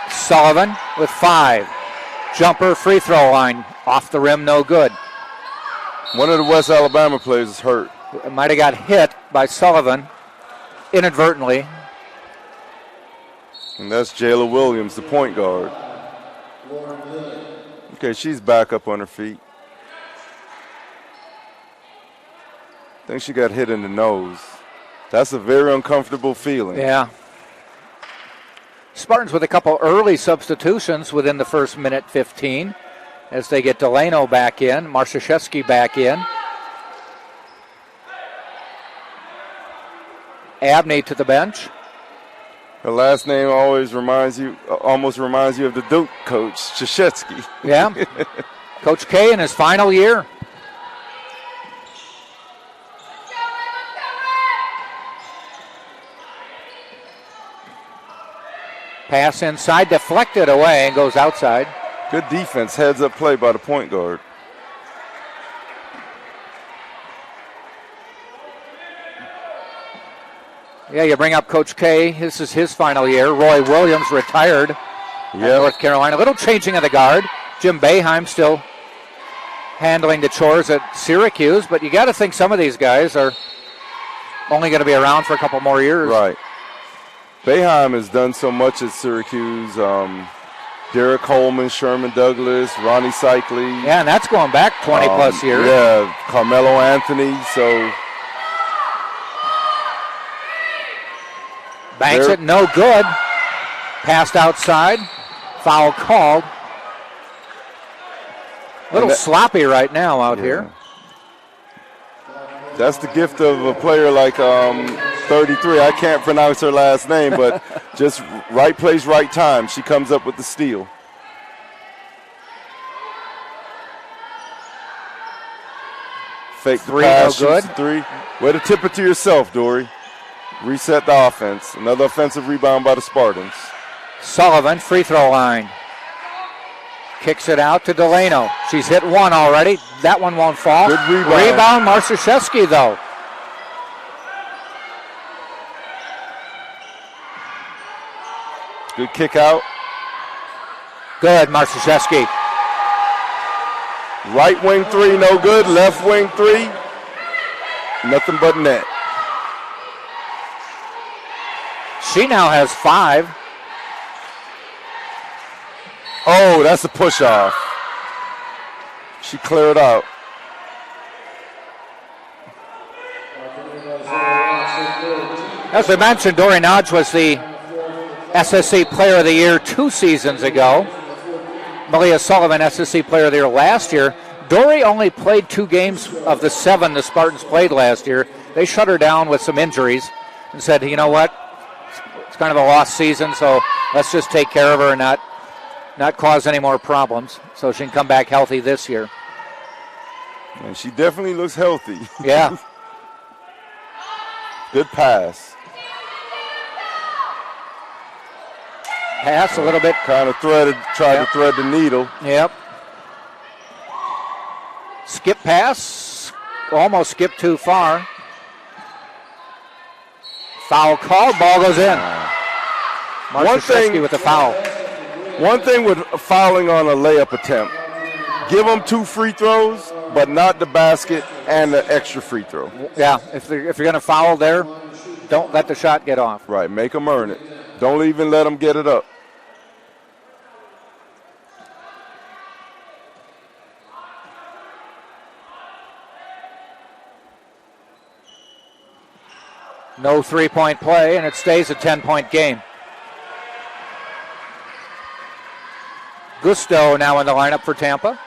Sullivan with 5. Jumper, free throw line. Off the rim, no good. One of the West Alabama players is hurt. Might have got hit by Sullivan inadvertently. And that's Jayla Williams, the point guard. Okay, she's back up on her feet. I think she got hit in the nose. That's a very uncomfortable feeling. Yeah. Spartans with a couple early substitutions within the first minute 15 as they get Delano back in, Marszewski back in. Abney to the bench. Her last name almost reminds you of the Duke coach, Krzyzewski. Yeah. Coach K in his final year. Pass inside, deflected away, and goes outside. Good defense, heads-up play by the point guard. Yeah, you bring up Coach K. This is his final year. Roy Williams retired at North Carolina. A little changing of the guard. Jim Boeheim still handling the chores at Syracuse, but you got to think some of these guys are only going to be around for a couple more years. Right. Boeheim has done so much at Syracuse. Derek Coleman, Sherman Douglas, Ronnie Cycli. Yeah, and that's going back 20-plus years. Yeah, Carmelo Anthony. So banks it, no good. Passed outside. Foul called. A little sloppy right now out here. That's the gift of a player like 33. I can't pronounce her last name, but just right place, right time. She comes up with the steal. Fake the pass, no good. Three. Way to tip it to yourself, Dory. Reset the offense. Another offensive rebound by the Spartans. Sullivan, free throw line. Kicks it out to Delano. She's hit one already. That one won't fall. Good rebound. Rebound, Marciszewski, though. Good kick out. Good, Marciszewski. Right wing three, no good. Left wing three, nothing but net. She now has 5. Oh, that's a push off. She cleared out. As we mentioned, Dory Nodge was the SSC Player of the Year 2 seasons ago. Malia Sullivan, SSC Player of the Year last year. Dory only played 2 games of the 7 the Spartans played last year. They shut her down with some injuries and said, you know what, it's kind of a lost season, so let's just take care of her and not cause any more problems so she can come back healthy this year. And she definitely looks healthy. Yeah. Good pass. Pass a little bit. Kind of tried to thread the needle. Yep. Skip pass. Almost skipped too far. Foul call. Ball goes in. Marciszewski with the foul. One thing with fouling on a layup attempt, give them 2 free throws, but not the basket and the extra free throw. Yeah, if you're going to foul there, don't let the shot get off. Right, make them earn it. Don't even let them get it up. No 3-point play, and it stays a 10-point game. Gusto now in the lineup for Tampa.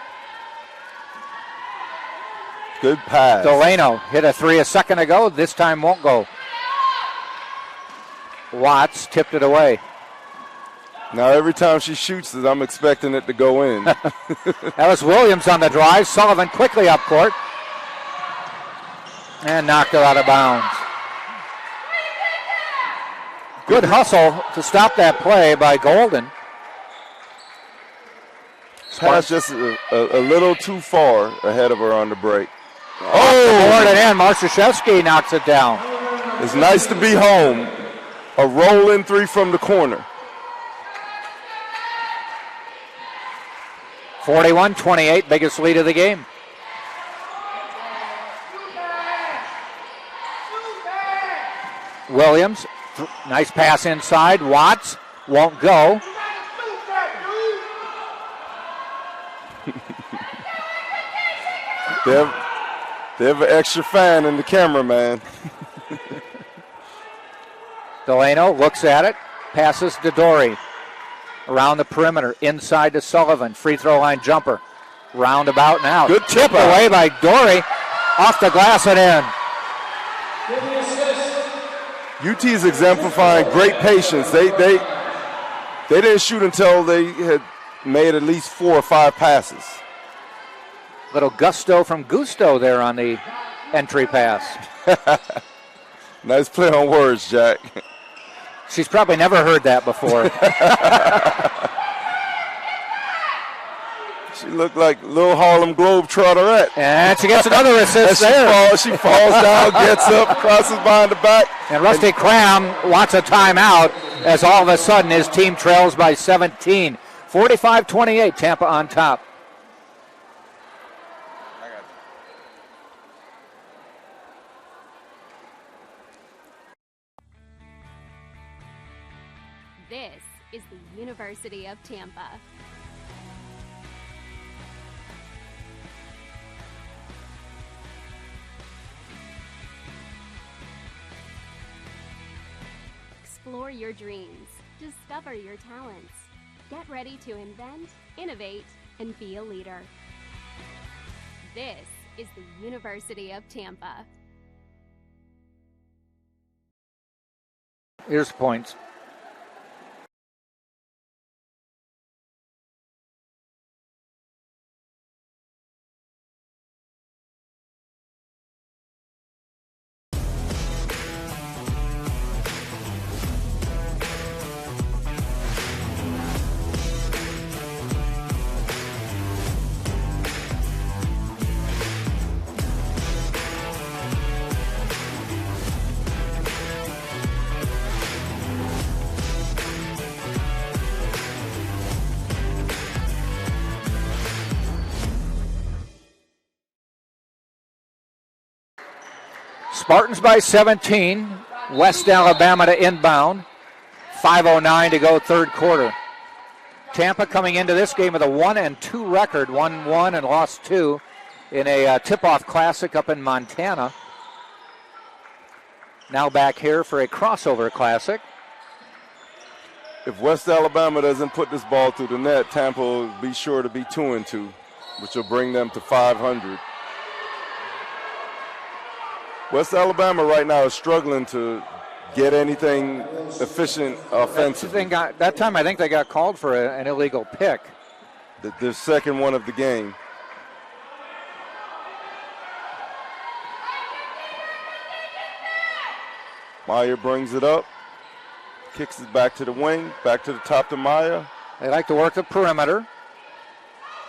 Good pass. Delano hit a 3 a second ago. This time won't go. Watts tipped it away. Now every time she shoots it, I'm expecting it to go in. That was Williams on the drive. Sullivan quickly up court. And knocked her out of bounds. Good hustle to stop that play by Golden. Pass just a little too far ahead of her on the break. Board it in. Marciszewski knocks it down. It's nice to be home. A roll-in 3 from the corner. 41-28, biggest lead of the game. Williams, nice pass inside. Watts won't go. They have an extra fan in the cameraman. Delano looks at it, passes to Dory. Around the perimeter, inside to Sullivan. Free throw line jumper. Roundabout now. Good tip away by Dory. Off the glass and in. UT is exemplifying great patience. They didn't shoot until they had made at least 4 or 5 passes. Little gusto from Gusto there on the entry pass. Nice play on words, Jack. She's probably never heard that before. She looked like little Harlem Globetrotterette. And she gets another assist there. She falls down, gets up, crosses behind the back. And Rusty Cram wants a timeout as all of a sudden his team trails by 17. 45-28, Tampa on top. This is the University of Tampa. Explore your dreams. Discover your talents. Get ready to invent, innovate, and be a leader. This is the University of Tampa. Here's points. Spartans by 17. West Alabama to inbound. 5:09 to go, third quarter. Tampa coming into this game with a 1-2 record, 1-1 and lost 2 in a tip-off classic up in Montana. Now back here for a crossover classic. If West Alabama doesn't put this ball through the net, Tampa will be sure to be 2-2, which will bring them to 500. West Alabama right now is struggling to get anything efficient offensively. That time I think they got called for an illegal pick. The second one of the game. Meyer brings it up, kicks it back to the wing, back to the top to Meyer. They like to work the perimeter.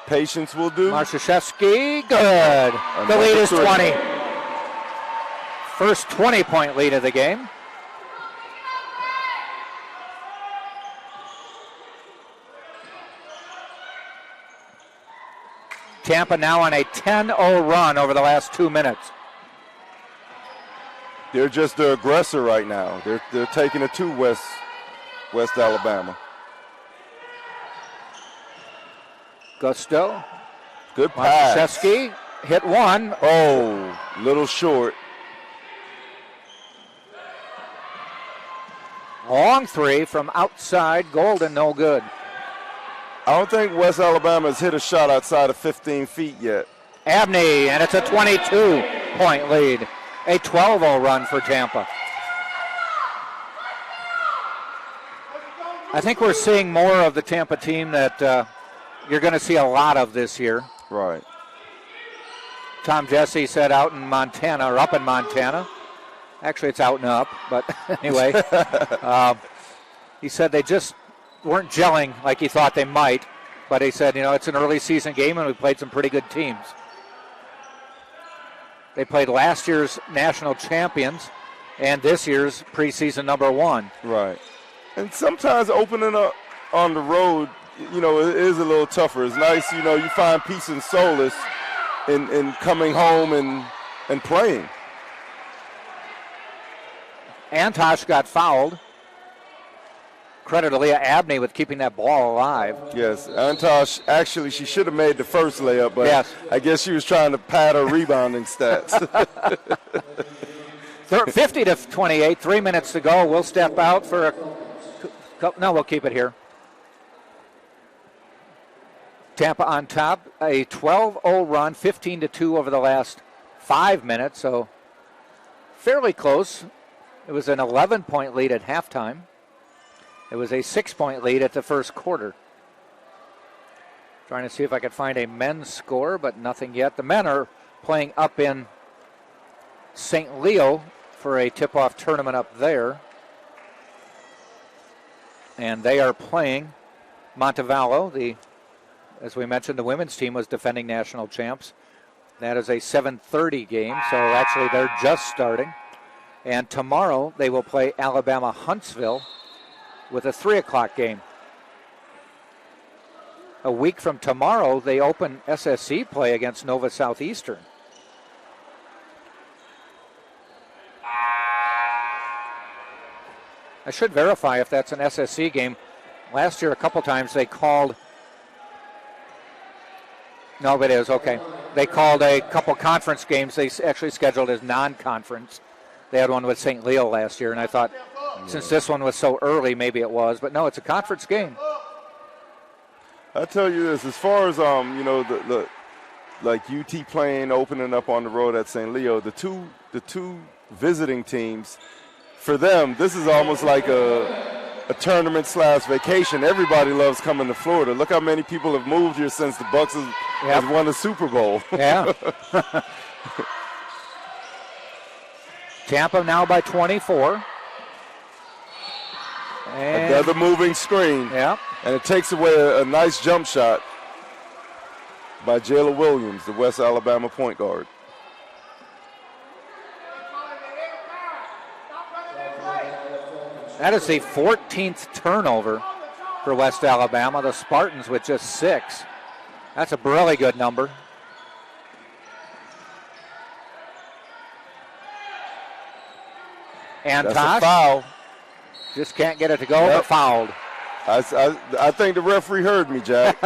Patience will do. Marszewski, good. The lead is 20. First 20-point lead of the game. Tampa now on a 10-0 run over the last 2 minutes. They're just the aggressor right now. They're taking it to West Alabama. Gusto. Good pass. Marszewski hit one. Oh, little short. Long three from outside. Golden, no good. I don't think West Alabama has hit a shot outside of 15 feet yet. Abney, and it's a 22-point lead. A 12-0 run for Tampa. I think we're seeing more of the Tampa team that you're going to see a lot of this year. Right. Tom Jesse said out in Montana, or up in Montana. Actually, it's out and up, but anyway. He said they just weren't gelling like he thought they might, but he said, it's an early season game and we played some pretty good teams. They played last year's national champions and this year's preseason number 1. Right. And sometimes opening up on the road, it is a little tougher. It's nice, you find peace and solace in coming home and playing. Antosh got fouled. Credit to Leah Abney with keeping that ball alive. Yes, Antosh, actually, she should have made the first layup, but yes. I guess she was trying to pad her rebounding stats. 50-28, 3 minutes to go. We'll step out for we'll keep it here. Tampa on top, a 12-0 run, 15-2 over the last 5 minutes, so fairly close. It was an 11-point lead at halftime. It was a 6-point lead at the first quarter. Trying to see if I could find a men's score, but nothing yet. The men are playing up in St. Leo for a tip-off tournament up there. And they are playing Montevallo. As we mentioned, the women's team was defending national champs. That is a 7:30 game, so actually they're just starting. And tomorrow they will play Alabama Huntsville with a 3 o'clock game. A week from tomorrow, they open SSC play against Nova Southeastern. I should verify if that's an SSC game. Last year, a couple times they called. No, it is, okay. They called a couple conference games they actually scheduled as non-conference. They had one with St. Leo last year, and I thought, since this one was so early, maybe it was. But no, it's a conference game. I tell you this, as far as like UT playing, opening up on the road at St. Leo, the two visiting teams, for them, this is almost like a tournament/vacation. Everybody loves coming to Florida. Look how many people have moved here since the Bucks has won the Super Bowl. Yeah. Tampa now by 24. And another moving screen. Yeah. And it takes away a nice jump shot by Jayla Williams, the West Alabama point guard. That is the 14th turnover for West Alabama. The Spartans with just 6. That's a really good number. Antosh. That's a foul. Just can't get it to go, but fouled. I think the referee heard me, Jack.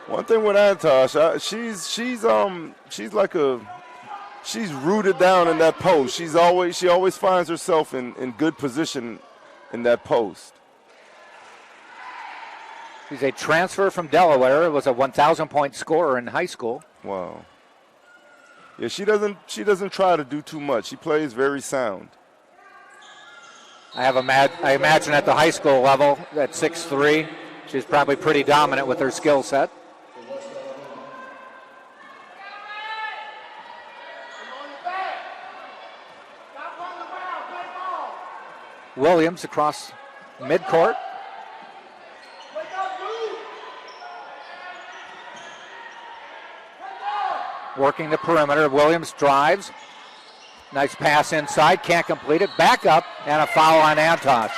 One thing with Antosh, she's rooted down in that post. She always finds herself in good position in that post. She's a transfer from Delaware. Was a 1,000-point scorer in high school. Wow. Yeah, she doesn't try to do too much. She plays very sound. I imagine at the high school level, at 6'3", she's probably pretty dominant with her skill set. Williams across midcourt. Working the perimeter. Williams drives. Nice pass inside. Can't complete it. Back up and a foul on Antosh.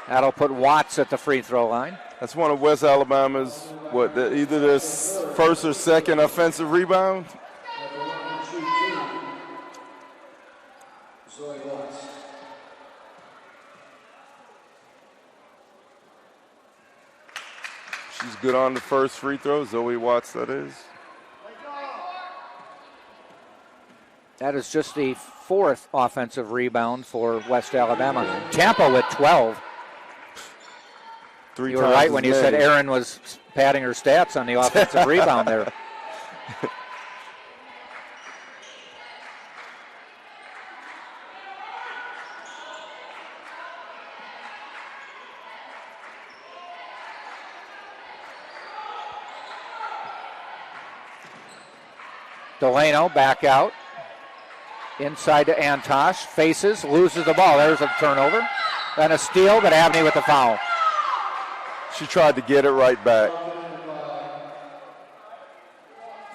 That'll put Watts at the free throw line. That's one of West Alabama's, either their first or second offensive rebound. She's good on the first free throw. Zoe Watts, that is. That is just the fourth offensive rebound for West Alabama. Tampa with 12. You were right when you said Aaron was padding her stats on the offensive rebound there. Delano back out. Inside to Antosh. Faces, loses the ball. There's a turnover. Then a steal, but Abney with the foul. She tried to get it right back.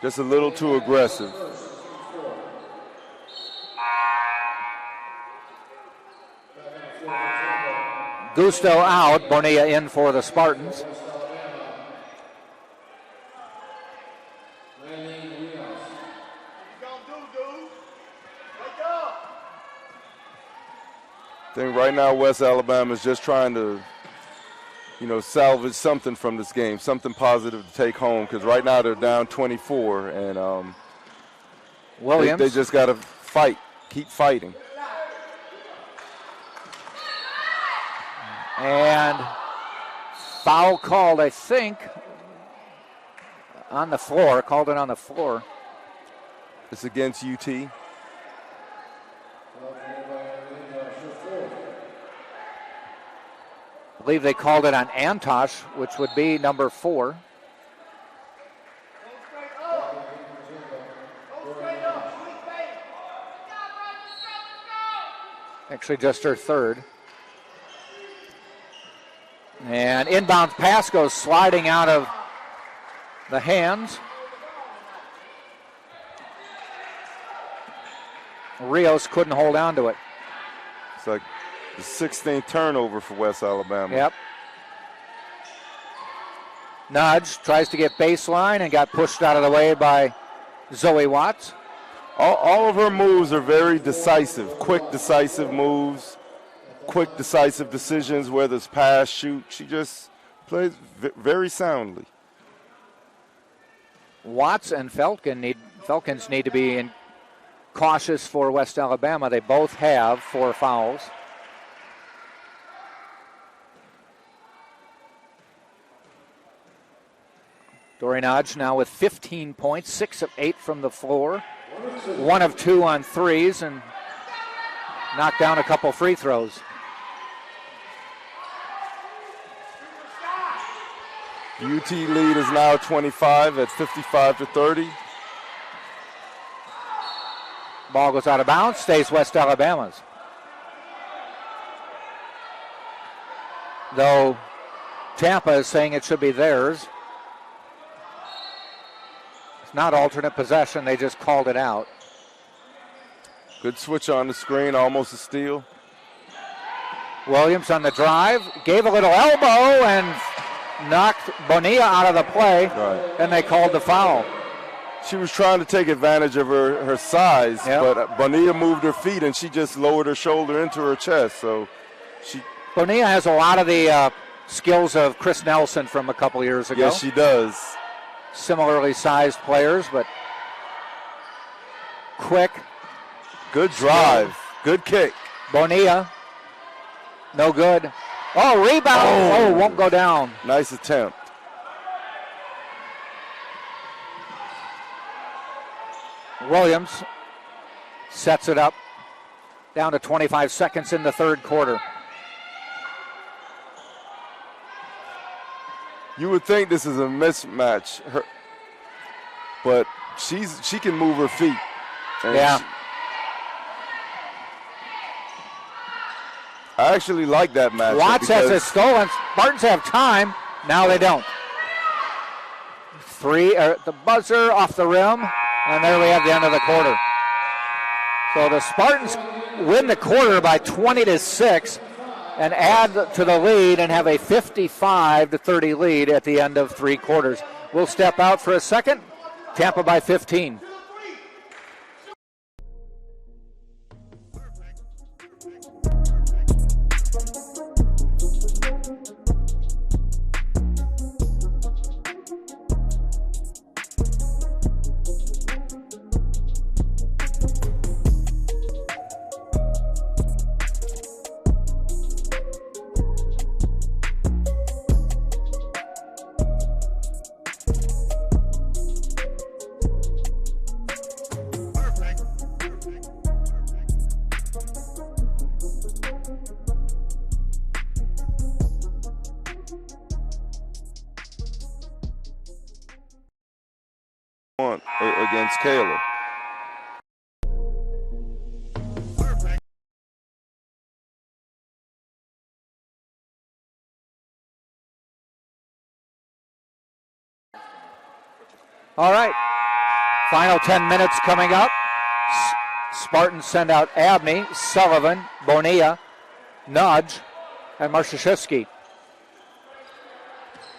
Just a little too aggressive. Gusto out. Bonilla in for the Spartans. I think right now West Alabama is just trying to, salvage something from this game, something positive to take home, because right now they're down 24, and Williams. They just got to fight, keep fighting. And foul called, I think, on the floor, called it on the floor. It's against UT. I believe they called it on Antosh, which would be number 4. Actually, just her third. And inbound pass goes sliding out of the hands. Rios couldn't hold on to it. It's like the 16th turnover for West Alabama. Yep. Nudge tries to get baseline and got pushed out of the way by Zoe Watts. All of her moves are very decisive, quick, decisive moves, quick, decisive decisions, whether it's pass, shoot. She just plays very soundly. Watts and Felkins need to be cautious for West Alabama. They both have 4 fouls. Dori Nodge now with 15 points, 6 of 8 from the floor, 1 of 2 on threes, and knocked down a couple free throws. UT lead is now 25 at 55-30. Ball goes out of bounds, stays West Alabama's. Though Tampa is saying it should be theirs. It's not alternate possession, they just called it out. Good switch on the screen, almost a steal. Williams on the drive, gave a little elbow and knocked Bonilla out of the play, and they called the foul. She was trying to take advantage of her size, but Bonilla moved her feet and she just lowered her shoulder into her chest. So Bonilla has a lot of the skills of Chris Nelson from a couple years ago. Yes, she does. Similarly sized players, but quick. Good drive. Good kick. Bonilla. No good. Oh, rebound. Oh, won't go down. Nice attempt. Williams sets it up. Down to 25 seconds in the third quarter. You would think this is a mismatch, but she can move her feet. And I actually like that match. Watts has it stolen. Spartans have time. Now they don't. Three at the buzzer off the rim, and there we have the end of the quarter. So the Spartans win the quarter by 20-6 and add to the lead and have a 55-30 lead at the end of three quarters. We'll step out for a second. Tampa by 15. Against Kayla. All right. Final 10 minutes coming up. Spartans send out Abney, Sullivan, Bonilla, Nudge, and Marszewski.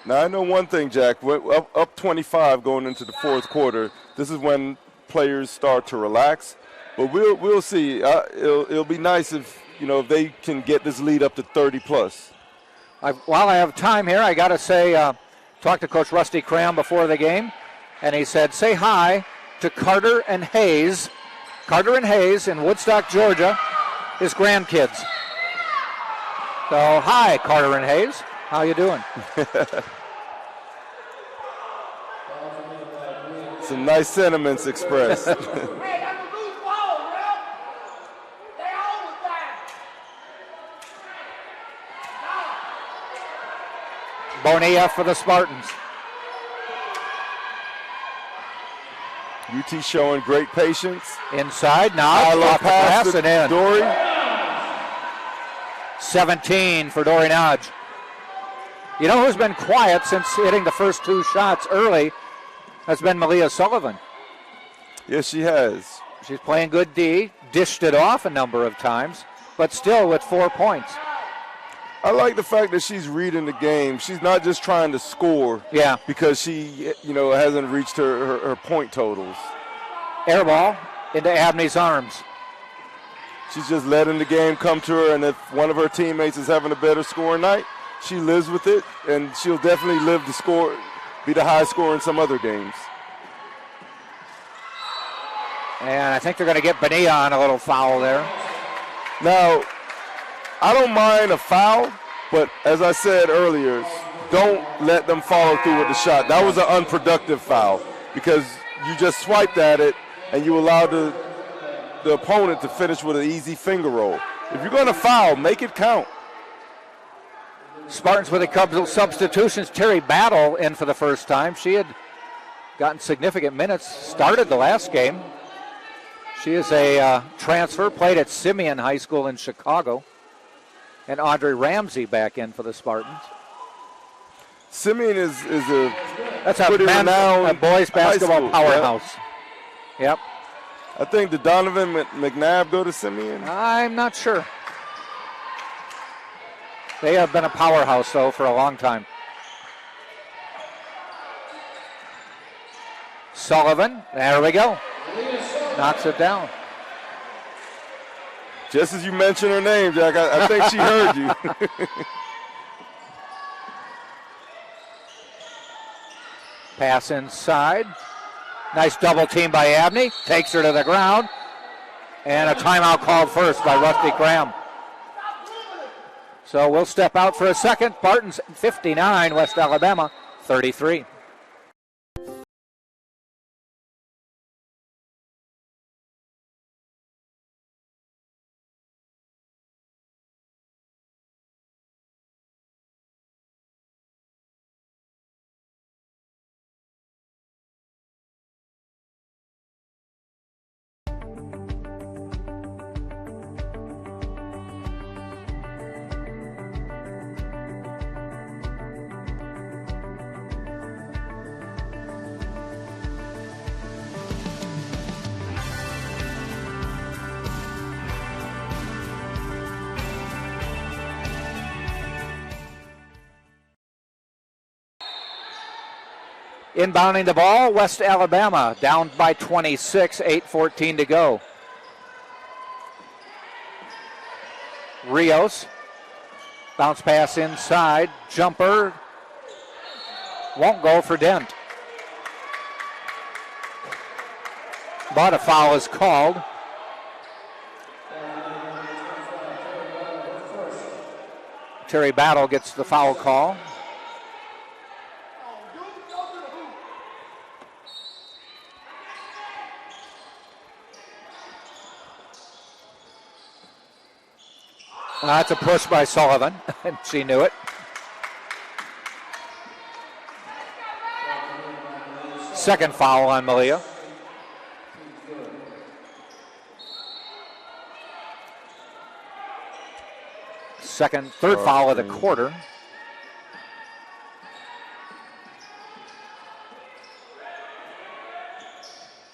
Now, I know one thing, Jack. We're up 25 going into the fourth quarter. This is when players start to relax. But we'll see. It'll be nice if they can get this lead up to 30+. While I have time here, I got to say, talked to Coach Rusty Cram before the game, and he said, say hi to Carter and Hayes. Carter and Hayes in Woodstock, Georgia, his grandkids. So, hi, Carter and Hayes. How you doing? Some nice sentiments expressed. Bonilla for the Spartans. UT showing great patience. Inside, now off the pass and in. Dory. 17 for Dory Nodge. You know who's been quiet since hitting the first two shots early has been Malia Sullivan. Yes, she has. She's playing good D, dished it off a number of times, but still with 4 points. I like the fact that she's reading the game. She's not just trying to score because she, hasn't reached her point totals. Air ball into Abney's arms. She's just letting the game come to her, and if one of her teammates is having a better scoring night, she lives with it, and she'll definitely live to score, be the high scorer in some other games. And I think they're going to get Bonilla on a little foul there. Now, I don't mind a foul, but as I said earlier, don't let them follow through with the shot. That was an unproductive foul because you just swiped at it and you allowed the opponent to finish with an easy finger roll. If you're going to foul, make it count. Spartans with a couple of substitutions. Terry Battle in for the first time. She had gotten significant minutes, started the last game. She is a transfer, played at Simeon High School in Chicago. And Audrey Ramsey back in for the Spartans. Simeon is a pretty renowned boys basketball powerhouse. Yep. I think did Donovan McNabb go to Simeon? I'm not sure. They have been a powerhouse, though, for a long time. Sullivan, there we go. Knocks it down. Just as you mentioned her name, Jack, I think she heard you. Pass inside. Nice double team by Abney. Takes her to the ground. And a timeout called first by Rusty Graham. So we'll step out for a second. Spartans 59, West Alabama 33. Inbounding the ball, West Alabama down by 26, 8:14 to go. Rios, bounce pass inside, jumper, won't go for Dent. But a foul is called. Terry Battle gets the foul call. That's a push by Sullivan, and she knew it. Second foul on Malia. Third foul of the quarter.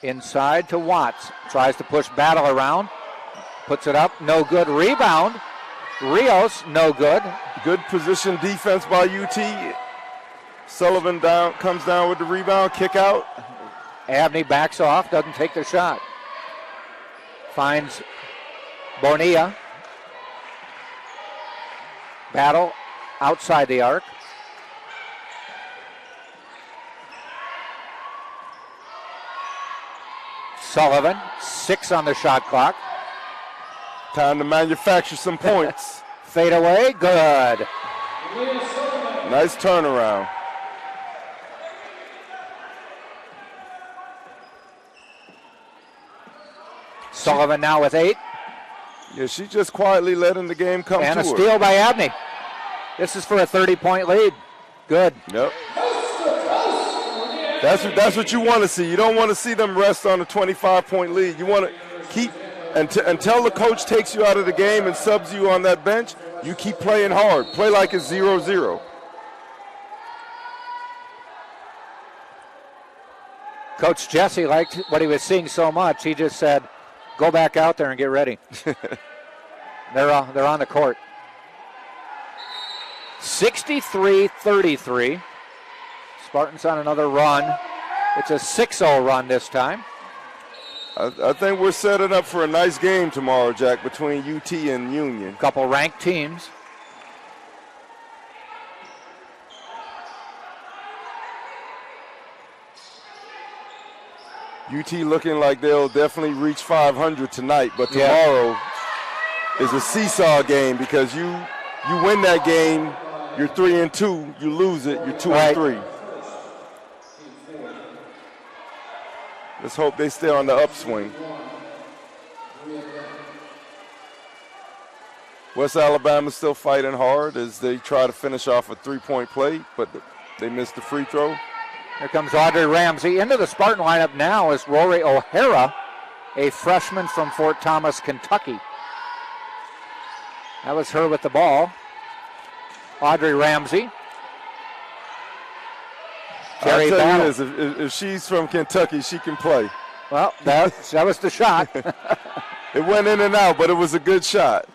Inside to Watts. Tries to push Battle around. Puts it up, no good. Rebound. Rios, no good. Good position defense by UT. Sullivan comes down with the rebound, kick out. Abney backs off, doesn't take the shot. Finds Bonilla. Battle outside the arc. Sullivan, 6 on the shot clock. Time to manufacture some points. Fade away, good. Nice turnaround. Sullivan now with 8. Yeah, she's just quietly letting the game come and to her. And a steal by Abney. This is for a 30-point lead. Good. Yep. That's what you want to see. You don't want to see them rest on a 25-point lead. You want to keep, until the coach takes you out of the game and subs you on that bench, you keep playing hard. Play like it's 0-0. Coach Jesse liked what he was seeing so much, he just said, go back out there and get ready. They're on the court. 63-33. Spartans on another run. It's a 6-0 run this time. I think we're setting up for a nice game tomorrow, Jack, between UT and Union. Couple ranked teams. UT looking like they'll definitely reach 500 tonight, but tomorrow is a seesaw game because you win that game, you're 3-2. You lose it, you're 2-3. Let's hope they stay on the upswing. West Alabama still fighting hard as they try to finish off a three-point play, but they missed the free throw. Here comes Audrey Ramsey. Into the Spartan lineup now is Rory O'Hara, a freshman from Fort Thomas, Kentucky. That was her with the ball. Audrey Ramsey. I'll tell you this, if she's from Kentucky, she can play. Well, that was the shot. It went in and out, but it was a good shot.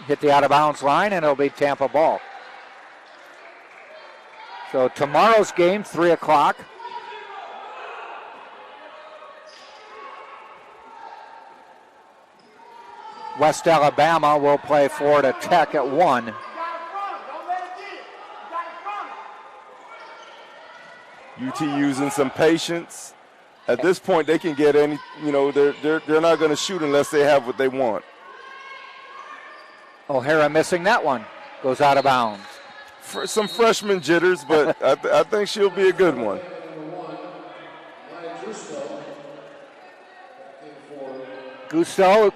hit the out-of-bounds line, and it'll be Tampa ball. So tomorrow's game, 3 o'clock. West Alabama will play Florida Tech at 1. UT using some patience. At this point, they can get any, they're not going to shoot unless they have what they want. O'Hara missing that one. Goes out of bounds. For some freshman jitters, but I think she'll be a good one. Gusto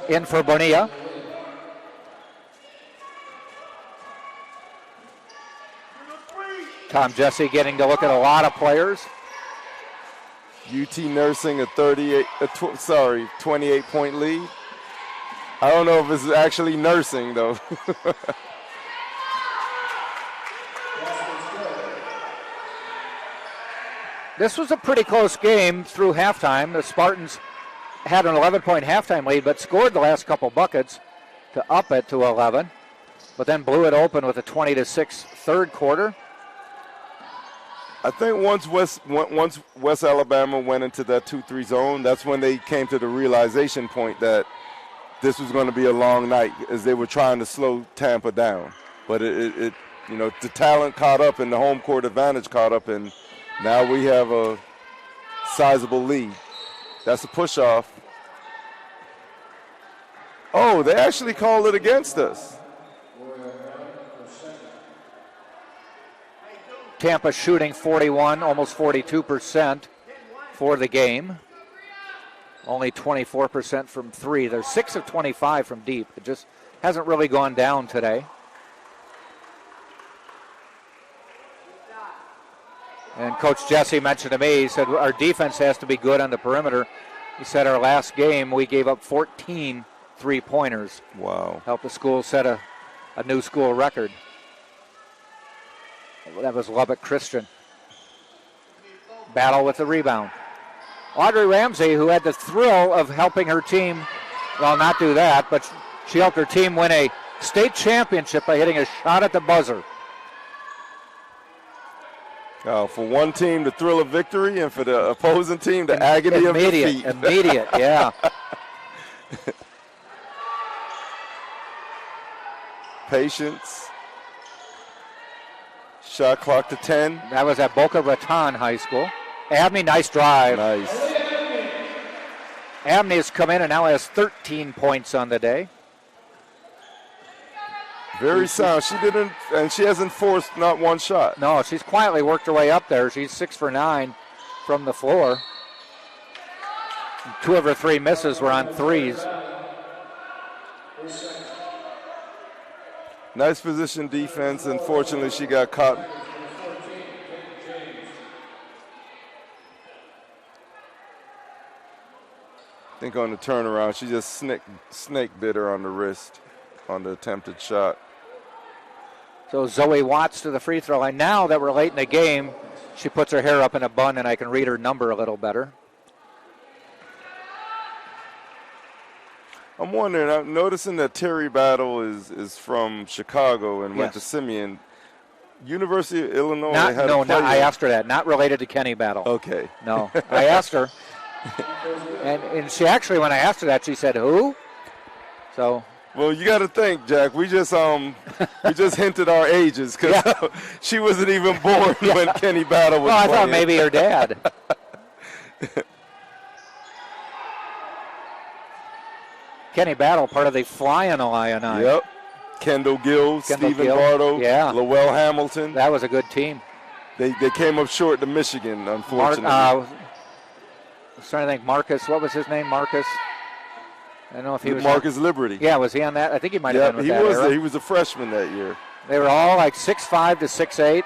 in for Bonilla. Tom Jesse getting to look at a lot of players. UT nursing a 28-point lead. I don't know if it's actually nursing, though. This was a pretty close game through halftime. The Spartans had an 11-point halftime lead, but scored the last couple buckets to up it to 11, but then blew it open with a 20-6 third quarter. I think once West Alabama went into that 2-3 zone, that's when they came to the realization point that this was going to be a long night as they were trying to slow Tampa down. But the talent caught up and the home court advantage caught up, and now we have a sizable lead. That's a push-off. Oh, they actually called it against us. Tampa shooting 41, almost 42% for the game. Only 24% from three. They're 6 of 25 from deep. It just hasn't really gone down today. And Coach Jesse mentioned to me, he said, our defense has to be good on the perimeter. He said our last game we gave up 14 three-pointers. Wow. Helped the school set a new school record. That was Lubbock Christian. Battle with the rebound. Audrey Ramsey, who had the thrill of helping her team, well, not do that, but she helped her team win a state championship by hitting a shot at the buzzer. For one team, the thrill of victory, and for the opposing team, the agony of defeat. Immediate, yeah. Patience. Shot clock to 10. That was at Boca Raton High School. Abney, nice drive. Nice. Abney has come in and now has 13 points on the day. Very sound. She hasn't forced not one shot. No, she's quietly worked her way up there. She's 6 for 9 from the floor. 2 of her 3 misses were on threes. Nice position defense. Unfortunately, she got caught. I think on the turnaround, she just snake bit her on the wrist on the attempted shot. So Zoe Watts to the free throw line. Now that we're late in the game, she puts her hair up in a bun and I can read her number a little better. I'm wondering, I'm noticing that Terry Battle is from Chicago and went to Simeon. University of Illinois I asked her that. Not related to Kenny Battle. Okay. No, I asked her. and she actually, when I asked her that, she said, who? So. Well, you got to think, Jack. We just hinted our ages because she wasn't even born when Kenny Battle was playing. I thought maybe her dad. Kenny Battle, part of the Flying Illini. Yep. Kendall Gill, Stephen Bardo, Lowell Hamilton. That was a good team. They came up short to Michigan, unfortunately. I was trying to think, Marcus, what was his name, Marcus? I don't know if he was Marcus Liberty. Yeah, was he on that? I think he might have been with that era. He was a freshman that year. They were all like 6'5" to 6'8",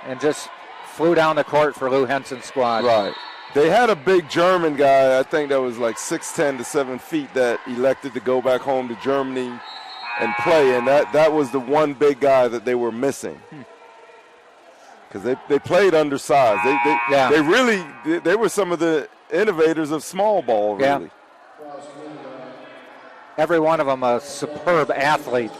and just flew down the court for Lou Henson's squad. Right. They had a big German guy, I think that was like 6'10" to 7 feet, that elected to go back home to Germany and play, and that was the one big guy that they were missing. Because they played undersized. They were some of the innovators of small ball, really. Every one of them a superb athlete.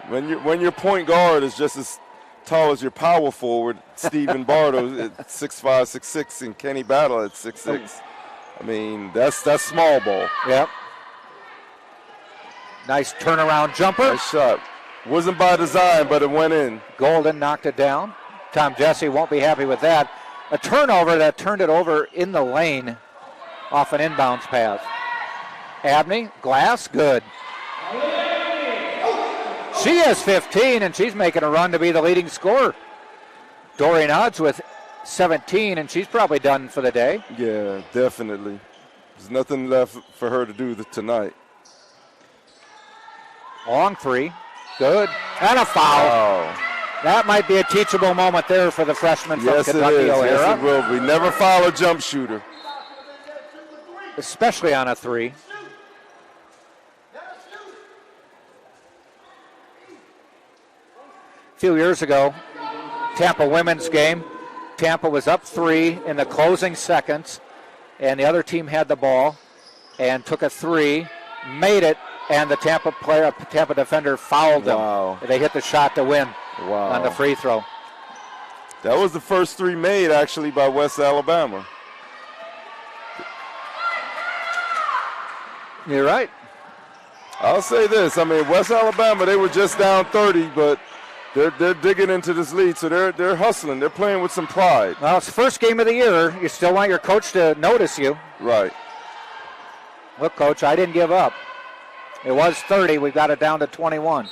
When your point guard is just as tall as your power forward, Stephen Bardo at 6'5", 6'6", and Kenny Battle at 6'6". I mean, that's small ball. Yep. Nice turnaround jumper. Nice shot. Wasn't by design, but it went in. Golden knocked it down. Tom Jesse won't be happy with that. A turnover that turned it over in the lane off an inbounds pass. Abney, glass, good. She has 15, and she's making a run to be the leading scorer. Doreen Odds with 17, and she's probably done for the day. Yeah, definitely. There's nothing left for her to do tonight. Long three. Good. And a foul. Wow. That might be a teachable moment there for the freshman from Yes, Kentucky it is. O'Hara. Yes, it will be. Never foul a jump shooter. Especially on a three. A few years ago, Tampa women's game, Tampa was up 3 in the closing seconds, and the other team had the ball and took a 3, made it, and the Tampa defender fouled them. Wow. They hit the shot to win on the free throw. That was the first 3 made, actually, by West Alabama. You're right. I'll say this. I mean, West Alabama, they were just down 30, but they're digging into this lead, so they're hustling. They're playing with some pride. Well, it's the first game of the year. You still want your coach to notice you. Right. Look, Coach, I didn't give up. It was 30. We got it down to 21.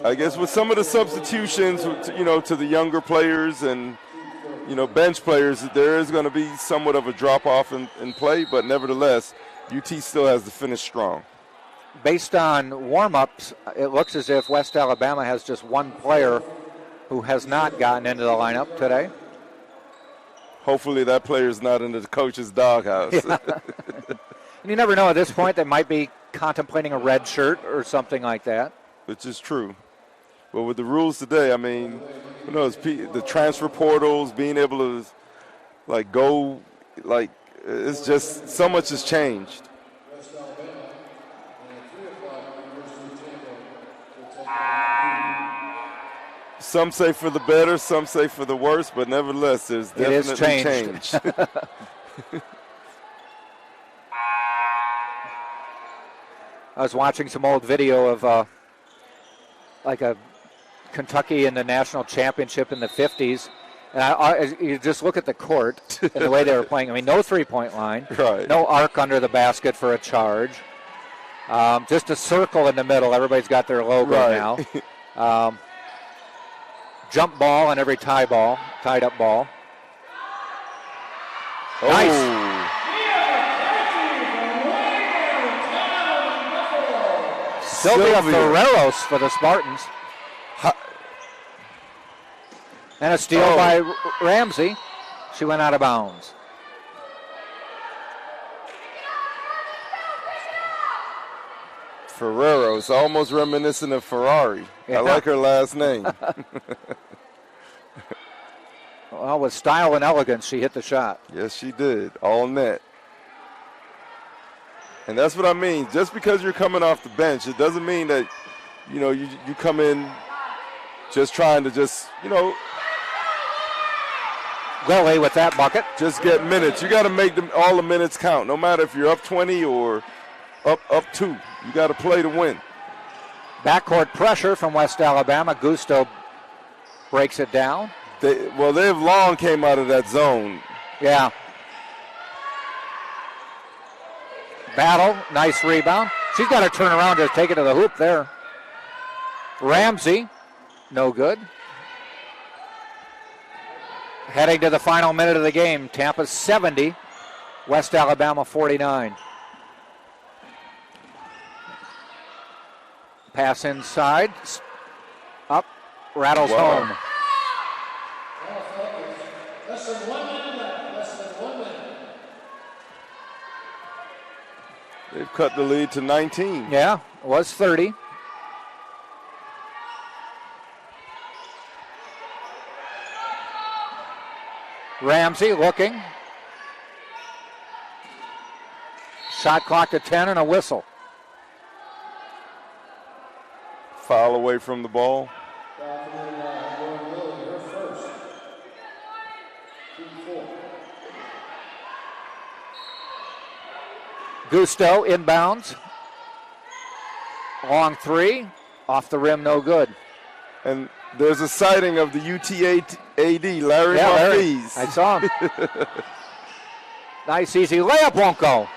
I guess with some of the substitutions, to the younger players and, bench players, there is going to be somewhat of a drop-off in play, but nevertheless, UT still has to finish strong. Based on warm-ups, it looks as if West Alabama has just one player who has not gotten into the lineup today. Hopefully that player is not in the coach's doghouse. Yeah. And you never know at this point. They might be contemplating a red shirt or something like that. Which is true. But with the rules today, I mean, who knows, the transfer portals, being able to, go, it's just so much has changed. Some say for the better, some say for the worse, but nevertheless, there's definitely change. I was watching some old video of a Kentucky in the national championship in the 50s, and you just look at the court and the way they were playing. I mean, no three-point line, right. No arc under the basket for a charge, just a circle in the middle. Everybody's got their logo now. Jump ball on every tied up ball. Oh. Nice. Sylvia Ferreros for the Spartans. And a steal by Ramsey. She went out of bounds. Ferreros, almost reminiscent of Ferrari. Yeah. I like her last name. Well, with style and elegance, she hit the shot. Yes, she did. All net. And that's what I mean. Just because you're coming off the bench, it doesn't mean that, you come in just trying to Lily with that bucket. Just get minutes. You got to make all the minutes count, no matter if you're up 20 or up 2. You got to play to win. Backcourt pressure from West Alabama. Gusto breaks it down. They've long came out of that zone. Yeah. Battle, nice rebound. She's got to turn around to take it to the hoop there. Ramsey, no good. Heading to the final minute of the game. Tampa 70, West Alabama 49. Pass inside, up, rattles home. Less than 1 minute left. They've cut the lead to 19. Yeah, it was 30. Ramsey looking. Shot clock to 10 and a whistle. Foul away from the ball. Gusto inbounds. Long three. Off the rim, no good. And there's a sighting of the UTA-AD, Larry Larry. Marquez. I saw him. Nice, easy layup, won't go.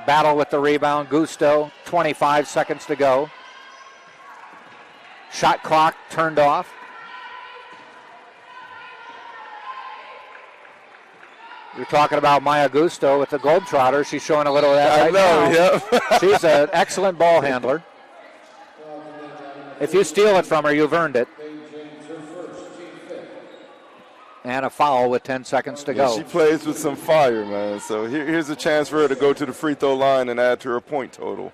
Battle with the rebound. Gusto, 25 seconds to go. Shot clock turned off. You're talking about Maya Gusto with the Globetrotters. She's showing a little of that right now. Yep. She's an excellent ball handler. If you steal it from her, you've earned it. And a foul with 10 seconds to go. She plays with some fire, man. So here's a chance for her to go to the free throw line and add to her point total.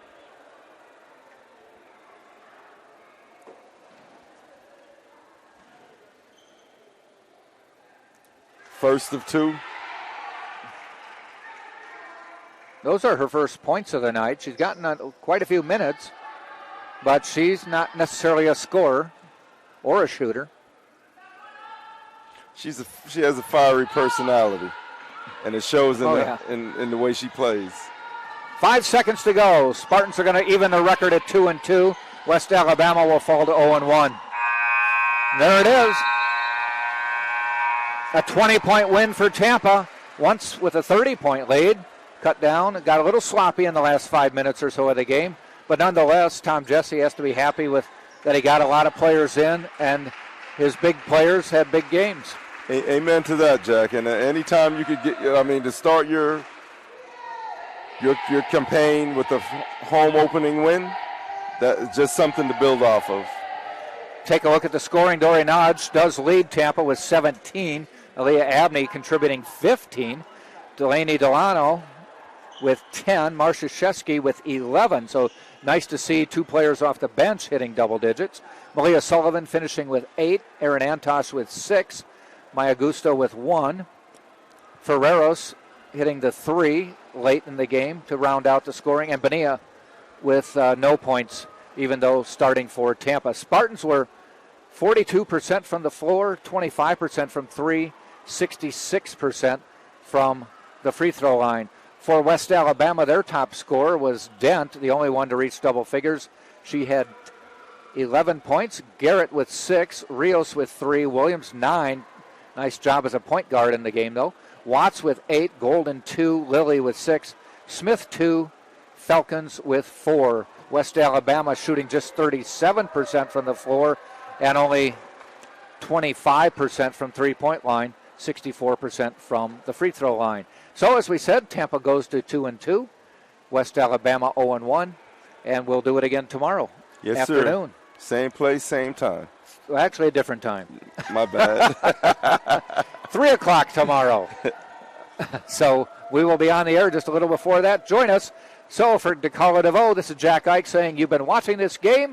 First of two. Those are her first points of the night. She's gotten quite a few minutes, but she's not necessarily a scorer or a shooter. She has a fiery personality, and it shows in the way she plays. 5 seconds to go. Spartans are going to even the record at 2-2. West Alabama will fall to 0-1. There it is. A 20-point win for Tampa, once with a 30-point lead. Cut down, got a little sloppy in the last 5 minutes or so of the game, but nonetheless, Tom Jesse has to be happy with that he got a lot of players in, and his big players had big games. Amen to that, Jack. And anytime you could get, to start your campaign with a home opening win, that's just something to build off of. Take a look at the scoring. Dory Nodge does lead Tampa with 17. Aaliyah Abney contributing 15. Delaney Delano with 10. Marcia Shesky with 11. So nice to see two players off the bench hitting double digits. Malia Sullivan finishing with 8. Erin Antosh with 6. Maya Gusto with 1. Ferreros hitting the 3 late in the game to round out the scoring. And Bonilla with no points, even though starting for Tampa. Spartans were 42% from the floor, 25% from 3, 66% from the free throw line. For West Alabama, their top scorer was Dent, the only one to reach double figures. She had 11 points. Garrett with 6, Rios with 3, Williams 9. Nice job as a point guard in the game, though. Watts with 8, Golden 2, Lilly with 6, Smith 2, Falcons with 4. West Alabama shooting just 37% from the floor and only 25% from three-point line, 64% from the free throw line. So as we said, Tampa goes to 2-2, West Alabama 0-1, and we'll do it again tomorrow afternoon. Sir. Same place, same time. Well, actually a different time. My bad. 3 o'clock tomorrow. So we will be on the air just a little before that. Join us. So for DeCarlo DeVoe, this is Jack Ike saying you've been watching this game